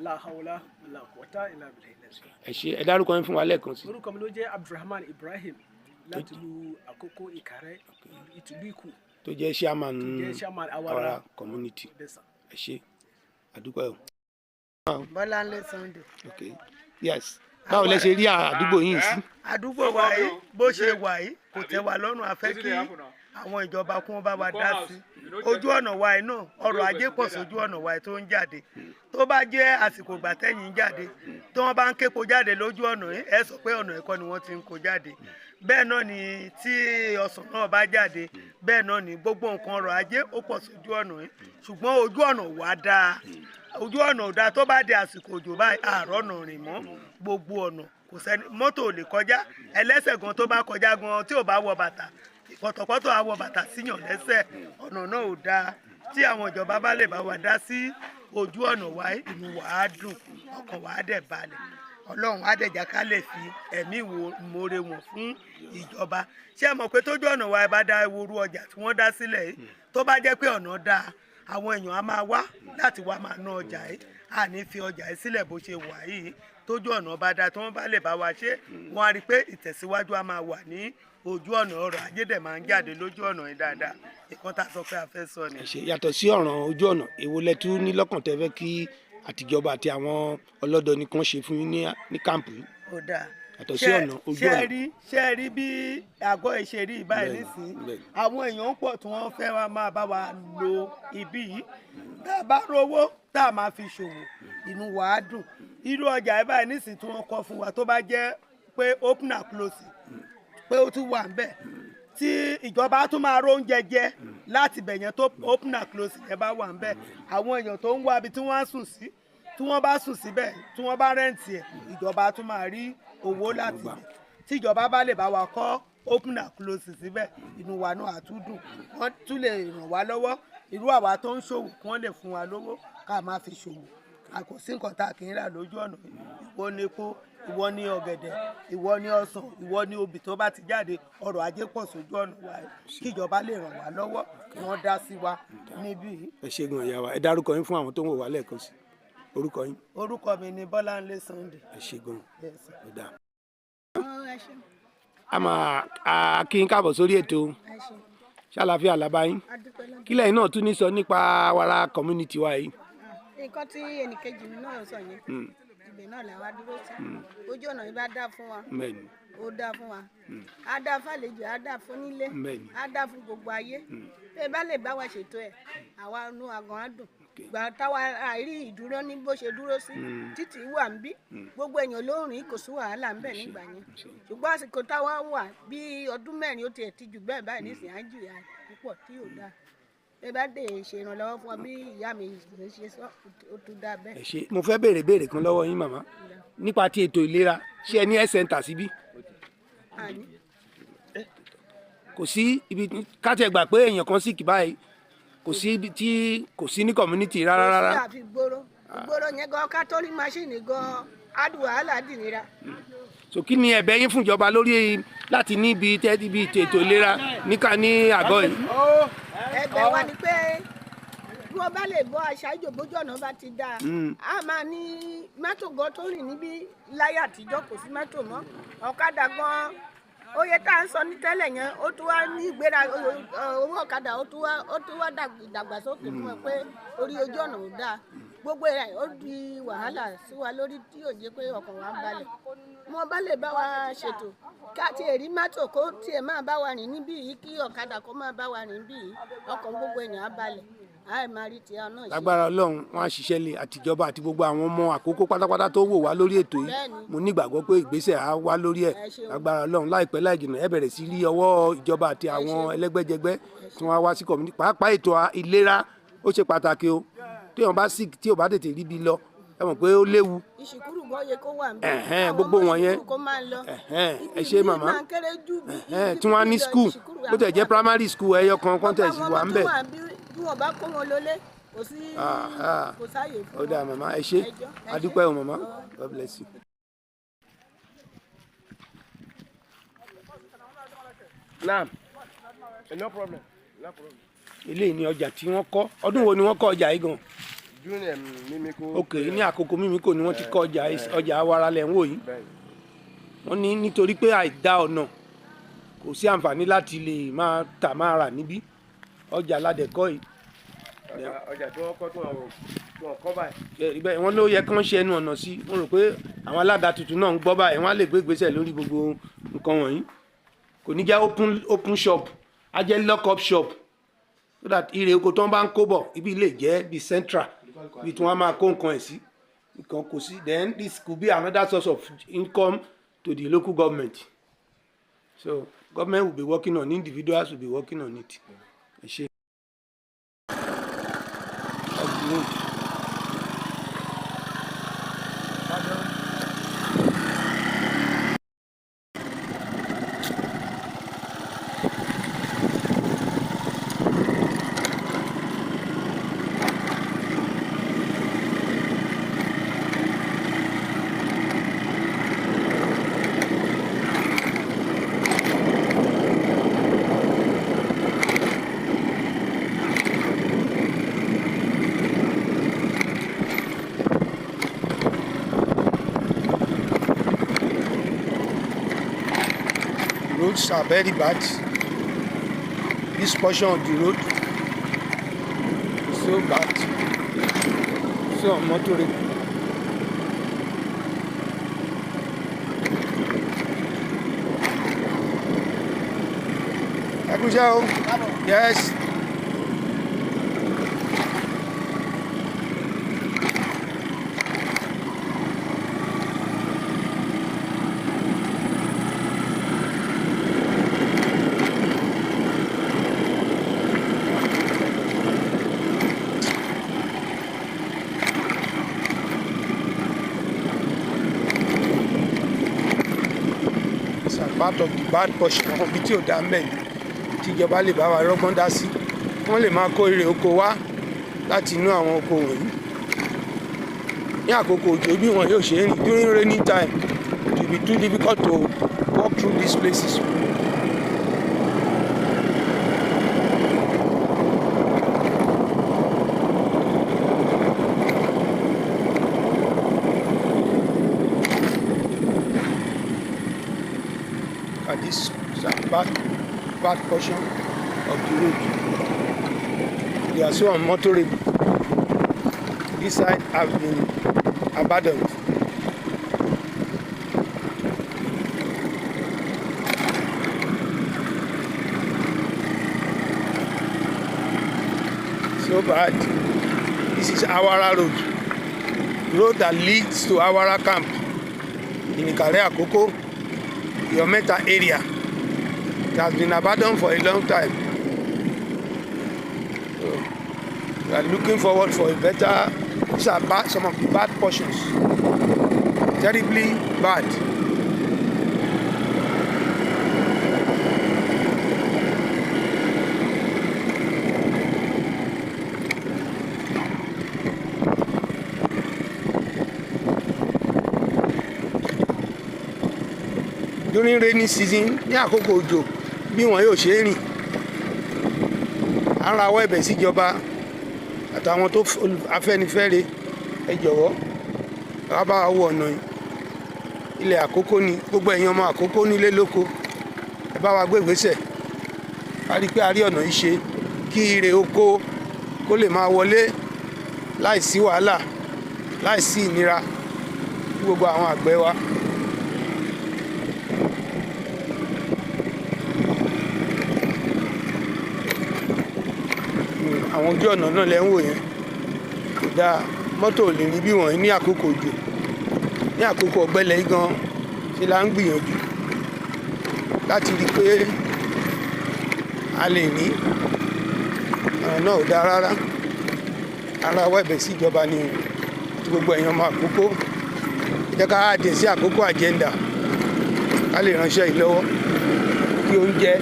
La hawla wala quwwata illa billah. Ẹ ṣé, ẹ dárúkọ yín fún wa lẹ́ẹ̀kan sí. Orúkọ mi ló jẹ́ Abdulrahman Ibrahim láti ìlú Àkókó Ìkàrẹ́, ìtìlú Ìkù, tó jẹ́ chairman Awara community. Ẹ ṣé, àdúgbò ẹ̀. Bọ́láńlé Sunday. Okay, yes. Báwo lẹ ṣe rí àdúgbò yín sí? Àdúgbò wa yìí bó ṣe wà yìí kò tẹ́ wa lọ́rùn, a fẹ́ kí àwọn ìjọba kún bá wa dá sí. Ojú ọ̀nà wa yìí náà, ọrọ̀ ajé pọ̀ sójú ọ̀nà wa yìí tó ń jáde. Tó bá jẹ́ àsìkò ìgbà tẹ́yìn jáde, tí wọ́n bá ń képo jáde lójú ọ̀nà yìí, ẹ sọ pé ọ̀nà ẹ̀kọ́ ni wọ́n ti ń kó jáde. Bẹ́ẹ̀ náà ni tí ọsàn náà bá jáde, bẹ́ẹ̀ náà ni gbogbo nǹkan ọrọ̀ ajé ó pọ̀ sójú ọ̀nà yìí. Ṣùgbọ́n ojú ọ̀nà wa dáa, ojú ọ̀nà ò dáa. Tó bá di àsìkò òjò báyìí, àárọ̀ ọ̀nà rìn mọ́, gbogbo ọ̀nà kò sẹ́ni, mọ́tò ò lè kọjá, ẹlẹ́sẹ̀ gan tó bá kọjá gan tí ò bá wọ bàtà, pọ̀tọ̀pọ̀tọ̀ àwọ̀ bàtà síyàn lẹ́sẹ̀, ọ̀nà náà ò dáa. Tí àwọn ìjọba bá lè bá wa dá sí ojú ọ̀nà wa, inú wa á dùn, ọkàn wa á dẹ̀ balẹ̀. Ọlọ́run á dẹ̀ jà ká lè fi ẹ̀mí ìmoore wọn fún ìjọba. Ṣé ẹ mọ̀ pé tójú ọ̀nà wa bá dá ewúro ọjà tí wọ́n dá sílẹ̀ yìí, tó bá jẹ́ pé ọ̀nà dáa, àwọn èèyàn á máa wá láti wá máa ná ọjà yìí, à ní fi ọjà yìí sílẹ̀ bó ṣe wà yìí. Tójú ọ̀nà bá dáa, tí wọ́n bá lè bá wa ṣe, wọ́n á rí i pé ìtẹ̀síwájú á máa wà ní ojú ọ̀nà, ọrọ̀ ajé dẹ̀ máa ń jáde lójú ọ̀nà yìí dáadáa. Ìkan tá a sọ pé a fẹ́ sọ ni. Ẹ ṣé, yàtọ̀ sí ọ̀ràn ojú ọ̀nà, èwo lẹ tún ní lọ́kàn tẹ́ fẹ́ kí àtijọba àti àwọn ọlọ́dọni kan ṣe fún yín ní kámpù yìí? Ó dáa, yàtọ̀ sí ọ̀nà ojú ọ̀nà. ṣe é rí bí àgọ́ ìṣeré ìbáyìí nísìnyí àwọn èèyàn ń pọ̀ tí wọ́n fẹ́ wá máa bá wa lo ibí yìí tá a bá rówó tá a máa fi ṣòwò inú wa á dùn irú ọjà ìbáyìí nísìnyí tí wọ́n kọ́ fún wa tó bá jẹ́ pé open and close pé ó tún wà ń bẹ̀ tí ìjọba tún máa róúnjẹ jẹ láti bẹ̀yẹn tó open and close yẹn bá wà ń bẹ̀ àwọn èèyàn tó ń wá ibi tí wọ́n á sùn sí tí wọ́n bá sùn síbẹ̀ tí wọ́n bá rẹ́ǹtì ẹ̀ ìjọba tún máa rí owó láti bẹ̀ tí ìjọba bá lè bá wa kọ́ open and close síbẹ̀ inú wa náà àtúndùn wọ́n tún lè ràn wá lọ́wọ́ irú àwa tó ń ṣòwò kí wọ́n lè fún wa lówó ká máa fi ṣòwò àkọsí nǹkan tá a kì í rà lójú ọ̀nà ìwọ ní epo ìwọ ní ọ̀gẹ̀dẹ̀ ìwọ ní ọsàn ìwọ ní obì tó bá ti jáde ọrọ̀ ajé pọ̀ sójú ọ̀nà wa kí ìjọba lè ràn wá lọ́wọ́ kí wọ́n dá sí wa níbí. ẹ ṣé gan ìyá wa ẹ dárúkọ yín fún àwọn tó ń wò wá lẹ́ẹ̀kan sí orúkọ yín. orúkọ mi ni Bọ́láńlé Sunday. ẹ ṣé gan ẹ dá. a máa kí n káàbọ̀ sórí ètò ṣàlàfíà làbáyín kí lẹ́yìn náà tún ní sọ nípa Awara community wa yìí. nǹkan tí ẹnìkejì mi náà sọ yẹn ibẹ̀ náà làwa dúró sí ojú ọ̀nà yìí bá dá fún wa ó dá fún wa á dá fàlejò á dá fún nílé á dá fún gbogbo ayé bẹ́ẹ̀ bá lè bá wa ṣètò ẹ̀ àwa inú àgàn á dùn gbà táwa àìrí ìdúró ní bó ṣe dúró sí títì wà ń bí gbogbo èèyàn ló rìn kò sí wàhálà ń bẹ̀ nígbà yẹn ṣùgbọ́n àsìkò táwa wà bí ọdún mẹ́rin ó tiẹ̀ ti jù bẹ́ẹ̀ báyìí nísìnyí á jìyà púpọ̀ tí ò dáa bẹ́ẹ̀ bá dé ṣe ìrànlọ́wọ́ fún ọ bí ìyá mi ṣe sọ ó tún dáa bẹ́ẹ̀. ẹ ṣé mo fẹ́ béèrè kan lọ́wọ́ yín màmá nípa ti ètò ìlera ṣé ẹ ní health center síbí. kò sí ibi káàtì ẹgbà pé èèyàn kan sì kì báyìí kò sí ibi tí kò sí ní community rárá. kò sí àfi gbòòrò yẹn gan ká tó ní máṣíìnì gan ádùn wàhálà dì nira. so kí ni ẹ̀bẹ̀ yín fún ìjọba lórí láti ní ibi ètò ìlera níka ní àgọ́ yìí. ẹ̀bẹ̀ wa ni pé bí wọ́n bá lè bọ́ aṣáájú bójú ọ̀nà bá ti dáa a máa ní mọ́tò gan tó rìn níbí láyé àtijọ́ kò sí mọ́tò mọ́ ọ̀kadà gan oye tá à ń sọ ní tẹ́lẹ̀ yẹn ó tún wá ní ìgbéra owó ọ̀kadà ó tún wá dàgbàsókè fún ẹ pé orí ojú ọ̀nà ò dáa gbogbo ẹ̀ ó di wàhálà sí wa lórí tí yóò jẹ́ pé ọkàn wa ń balẹ̀ wọ́n bá lè bá wa ṣètò ká tiẹ̀ rí mọ́tò kó tiẹ̀ máa bá wa rìn níbí yìí kí ọ̀kadà kó máa bá wa rìn níbí yìí ọkàn gbogbo èèyàn á balẹ̀ àì máa rí tiẹ̀ náà ṣe. lágbára Ọlọ́run wọn á ṣiṣẹ́ lé àtijọba àti gbogbo àwọn ọmọ àkókò pátápátá tó wò wá lórí ètò yìí mo nígbàgbọ́ pé ìgbésẹ̀ á wá lórí ẹ̀ lágbára Ọlọ́run láìpẹ́ láìjìnà ẹ bẹ̀rẹ̀ sí rí ọwọ́ ìjọba àti àwọn ẹlẹ́gbẹ́jẹgbẹ́ tí wọ́n á wá sí community pàápàá ètò ìlera ó ṣe pàtàkì o tí wọ́n bá sick tí ò bá tètè ríbi lọ ẹ mọ̀ pé ó léwu. ìṣìkúrù gan yẹ kó wà ń bẹ gbogbo wọn yẹn ẹ ṣe màmá tí wọ́n á ní school bó tẹ̀ jẹ́ primary school ẹyọ kan contest wà ń bẹ. bí wọ́n bá kó wọn lólé kò sí kò sáyè fún wọn. ó dáa màmá ẹ ṣé adúpẹ́ o màmá God bless you. Naam, no problem, no problem. eléyìí ni ọjà tí wọ́n kọ́ ọdún wo ni wọ́n kọ́ ọjà yìí gan. June Mímíkò. ok ní àkókò Mímíkò ni wọ́n ti kọ́ ọjà Awara lẹ̀ ń wò yìí. wọ́n ní nítorí pé àìdá ọ̀nà kò sí àǹfààní láti lè máa tà máa rà níbí ọjà aládẹ̀kọ́ yìí. ọjà tí wọ́n kọ́ tí wọ́n kọ́ báyìí. bẹ́ẹ̀ wọ́n ló yẹ kí wọ́n ṣe ẹnu ọ̀nà sí wọ́n rò pé àwọn alága tuntun náà ń gbọ́ báyìí wọ́n á lè gbé ìgbésẹ̀ lórí gbogbo nǹkan wọ̀nyí kò ní jẹ́ open shop á jẹ́ lock up shop so that ire oko tó ń bá ń kó bọ̀ ibi lè jẹ́ bí central bí tí wọ́n máa kó nǹkan ẹ̀ sí nǹkan kò sí then this could be another source of income to the local government so government will be working on individuals will be working on it. ẹ ṣé. Roads are very bad. This portion of the road is so bad. So motoring. kúṣẹ́ o. Yes. Part of the bad portion àwọn ibi tí ò dá mbẹ ni tíjọba lè bá wa rọ́gbọ́n dá sí wọ́n lè máa kó èrè oko wá láti inú àwọn oko wọ̀nyí ní àkókò òjò bí wọn yóò ṣe rìn during rainy time it will be too difficult to walk through these places. This is a bad portion of the road. They are so unmotorable. This side have been abandoned. So bad. This is Awara road that leads to Awara camp in Ikare Akoko, Yometa area. It has been abandoned for a long time. So we are looking forward for a better. These are some of the bad portions. Terribly bad. During rainy season ní àkókò òjò bí wọn yóò ṣe rìn à ń rawọ́ ẹ̀bẹ̀ síjọba àtàwọn tó afẹ́nifẹ́re ẹ jọ̀wọ́ wá bá wa wo ọ̀nà ilẹ̀ Àkókó ni gbogbo ẹ̀yin ọmọ Àkókó nílé lóko ẹ bá wa gbé ìgbésẹ̀ a rí pé a rí ọ̀nà yìí ṣe kí ire oko kó lè máa wọlé láìsí wàhálà láìsí ìnira fún gbogbo àwọn àgbẹ̀ wa. Àwọn ojú ọ̀nà náà lẹ́ ń wò yẹn kò dáa mọ́tò ò lè rí bí wọ̀nyí ní àkókò òjò ní àkókò ọ̀gbẹlẹ̀ yìí gan ṣe la ń gbìyànjú láti rí i pé a lè ní ọ̀nà náà ò dáa rárá ara wa ẹ̀bẹ̀ sí ìjọba ni àti gbogbo èèyàn ọmọ Àkókó jẹ́ ká àdé sí Àkókó agenda ká lè ránṣẹ́ yìí lọ́wọ́ kí oúnjẹ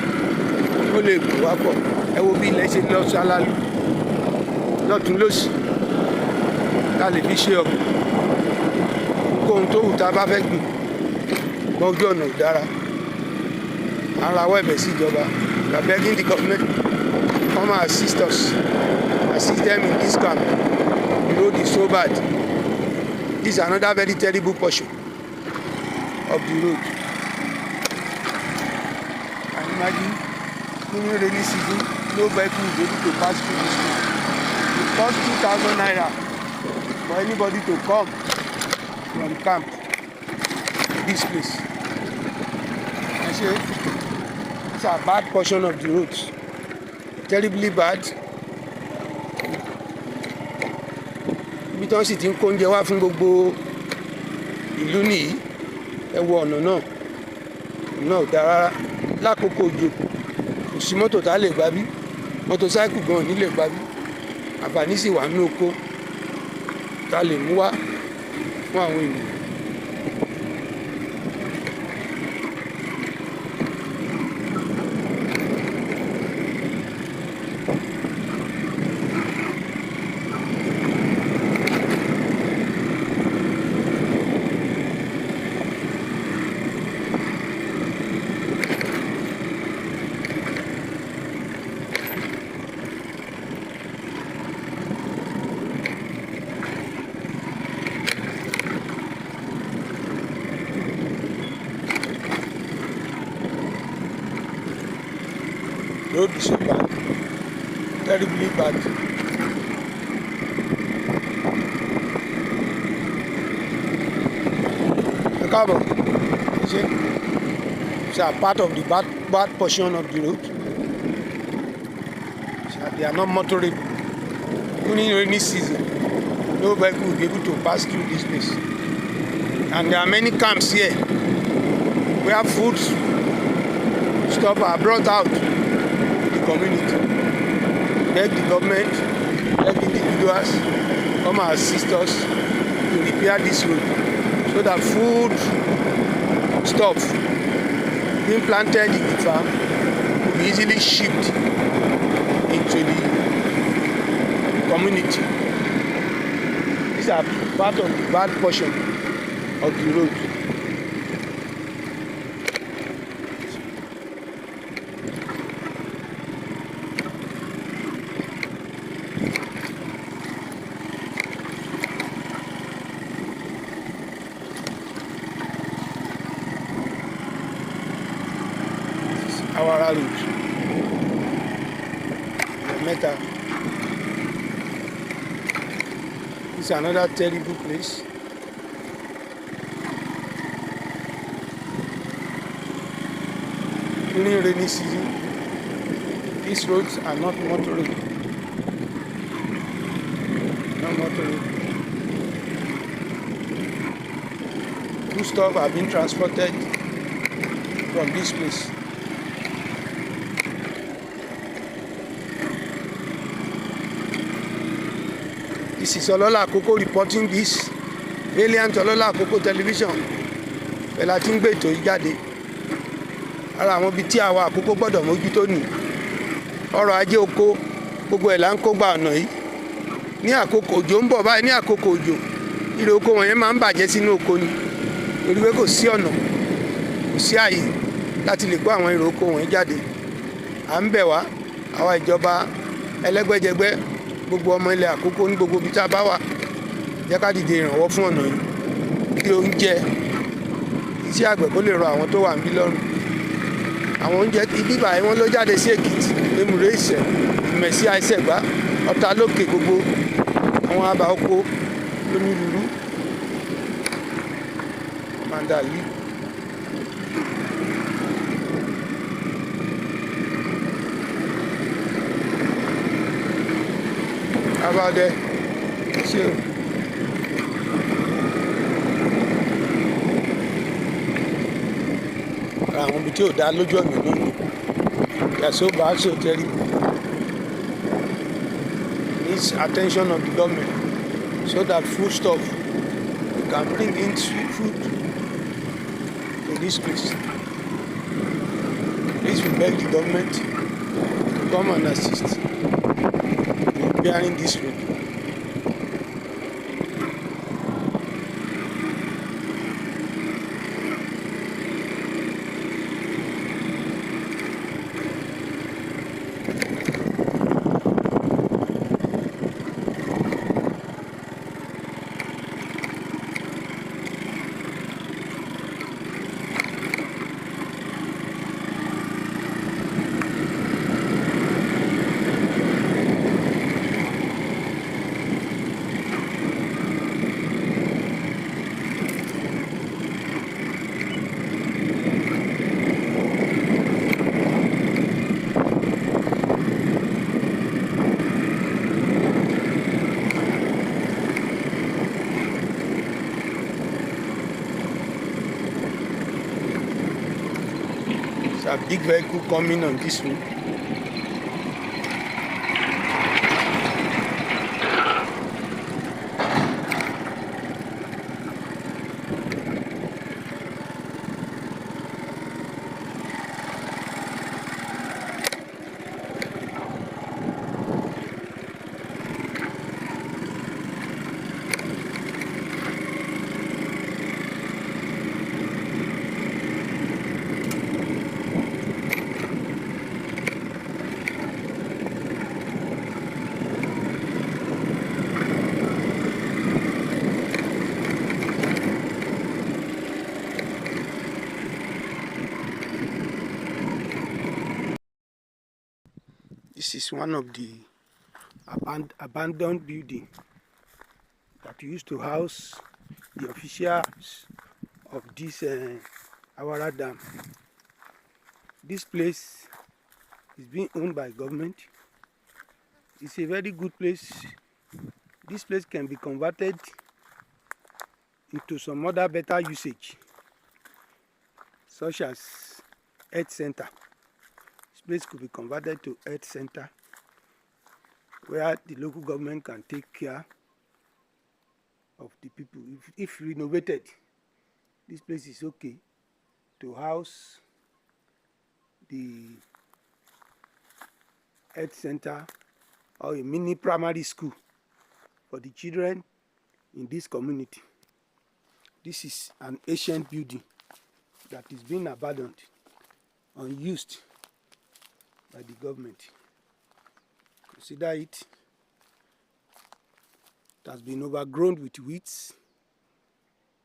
ó lè gbò wá pọ̀ ẹ wo bí ilẹ̀ ṣe lọ ṣáláàlú lọ́tún lósì ká lè fi ṣe ọ̀gbìn kóhun tó wù tá a bá fẹ́ gbìn gbọ́n ojú ọ̀nà ò dára ara wa ẹ̀bẹ̀ sí ìjọba we are begging the government come and assist us assist them in this camp the road is so bad this is another very terrible portion of the road and imagine during rainy season no vehicle is able to pass through this road it cost 2,000 naira for anybody to come from camp to this place. I say it's a bad portion of the road, terribly bad. Ibi tí wọ́n sì ti ń kó oúnjẹ wá fún gbogbo ìlú nìyí ẹ wo ọ̀nà náà ò dáa rárá lákòókò òjò kò sí mọ́tò tá a lè gbà bí mọ́tòsáìkù gan-an ní lè gbà bí àǹfààní sì wà nínú oko tá a lè mú wá fún àwọn ènìyàn. Road is so bad, terribly bad. It's a part of the bad portion of the road. they are not motorable. During rainy season, no vehicle will be able to pass through this place. And there are many camps here where food stuff are brought out to the community. Beg the government, beg individuals, come and assist us to repair this road so that food stuff being planted in the farm will be easily shipped into the community. These are part of the bad portion of the road. Awara Road, Meta. This is another terrible place. During rainy season, these roads are not motorable. Not motorable. Food stuff have been transported from this place. This is Olola Akoko reporting this. Valiant Olola Akoko television. Bẹ́ẹ̀ tí ń gbé ètò yìí jáde. Ara àwọn ibi tí àwa Àkókò gbọ́dọ̀ mójútó nì. Ọrọ̀ ajé oko gbogbo ẹ̀ là ń kó gba ọ̀nà yìí. Ní àkókò òjò ń bọ̀ báyìí ní àkókò òjò. Irè oko wọ̀nyẹn máa ń bàjẹ́ sínú oko ni. Torí pé kò sí ọ̀nà, kò sí àyè láti lè kó àwọn irè oko wọ̀nyẹn jáde. À ń bẹ̀ wá àwa ìjọba ẹlẹ́gbẹ́jẹgbẹ́ gbogbo ọmọ ilẹ̀ Àkókò ní gbogbo ibi tá a bá wà jẹ́ ká dìde ìrànwọ́ fún ọ̀nà yìí kí oúnjẹ iṣẹ́ àgbẹ̀ kó lè rọ àwọn tó wà níbí lọ́rùn. Àwọn oúnjẹ ibi báyìí wọ́n ló jáde sí Èkìtì, Èmùrè Ìṣẹ̀, Ìmẹ̀sí Àìṣẹ̀gbá, Ọ̀tà lókè gbogbo àwọn àbá oko lónírúurú Mandali. How about that? Sure. Àwọn ibi tí ò dá lójú ọ̀nà náà ni. They are so bad, so terrible. Needs attention of the government so that food stuff can bring in food to this place. Please we beg the government to come and assist in repairing this road. A big vehicle coming on this road. This is one of the abandoned buildings that used to house the officials of this Awara Dam. This place is being owned by government, It's a very good place. This place can be converted into some other better usage, such as health center. This place could be converted to health center, where the local government can take care of the people. If renovated, this place is okay to house the health center or a mini primary school for the children in this community. This is an ancient building that is being abandoned, unused by the government. Consider it. It has been overgrown with weeds.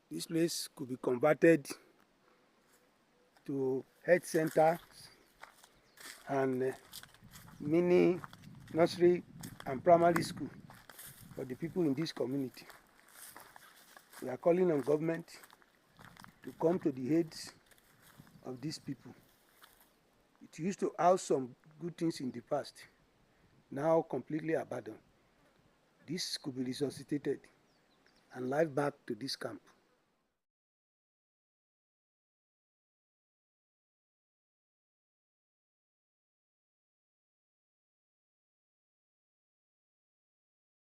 This place could be converted to health center and mini nursery and primary school for the people in this community. We are calling on government to come to the aids of these people. It used to house some good things in the past, now completely abandoned. This could be resuscitated and life back to this camp.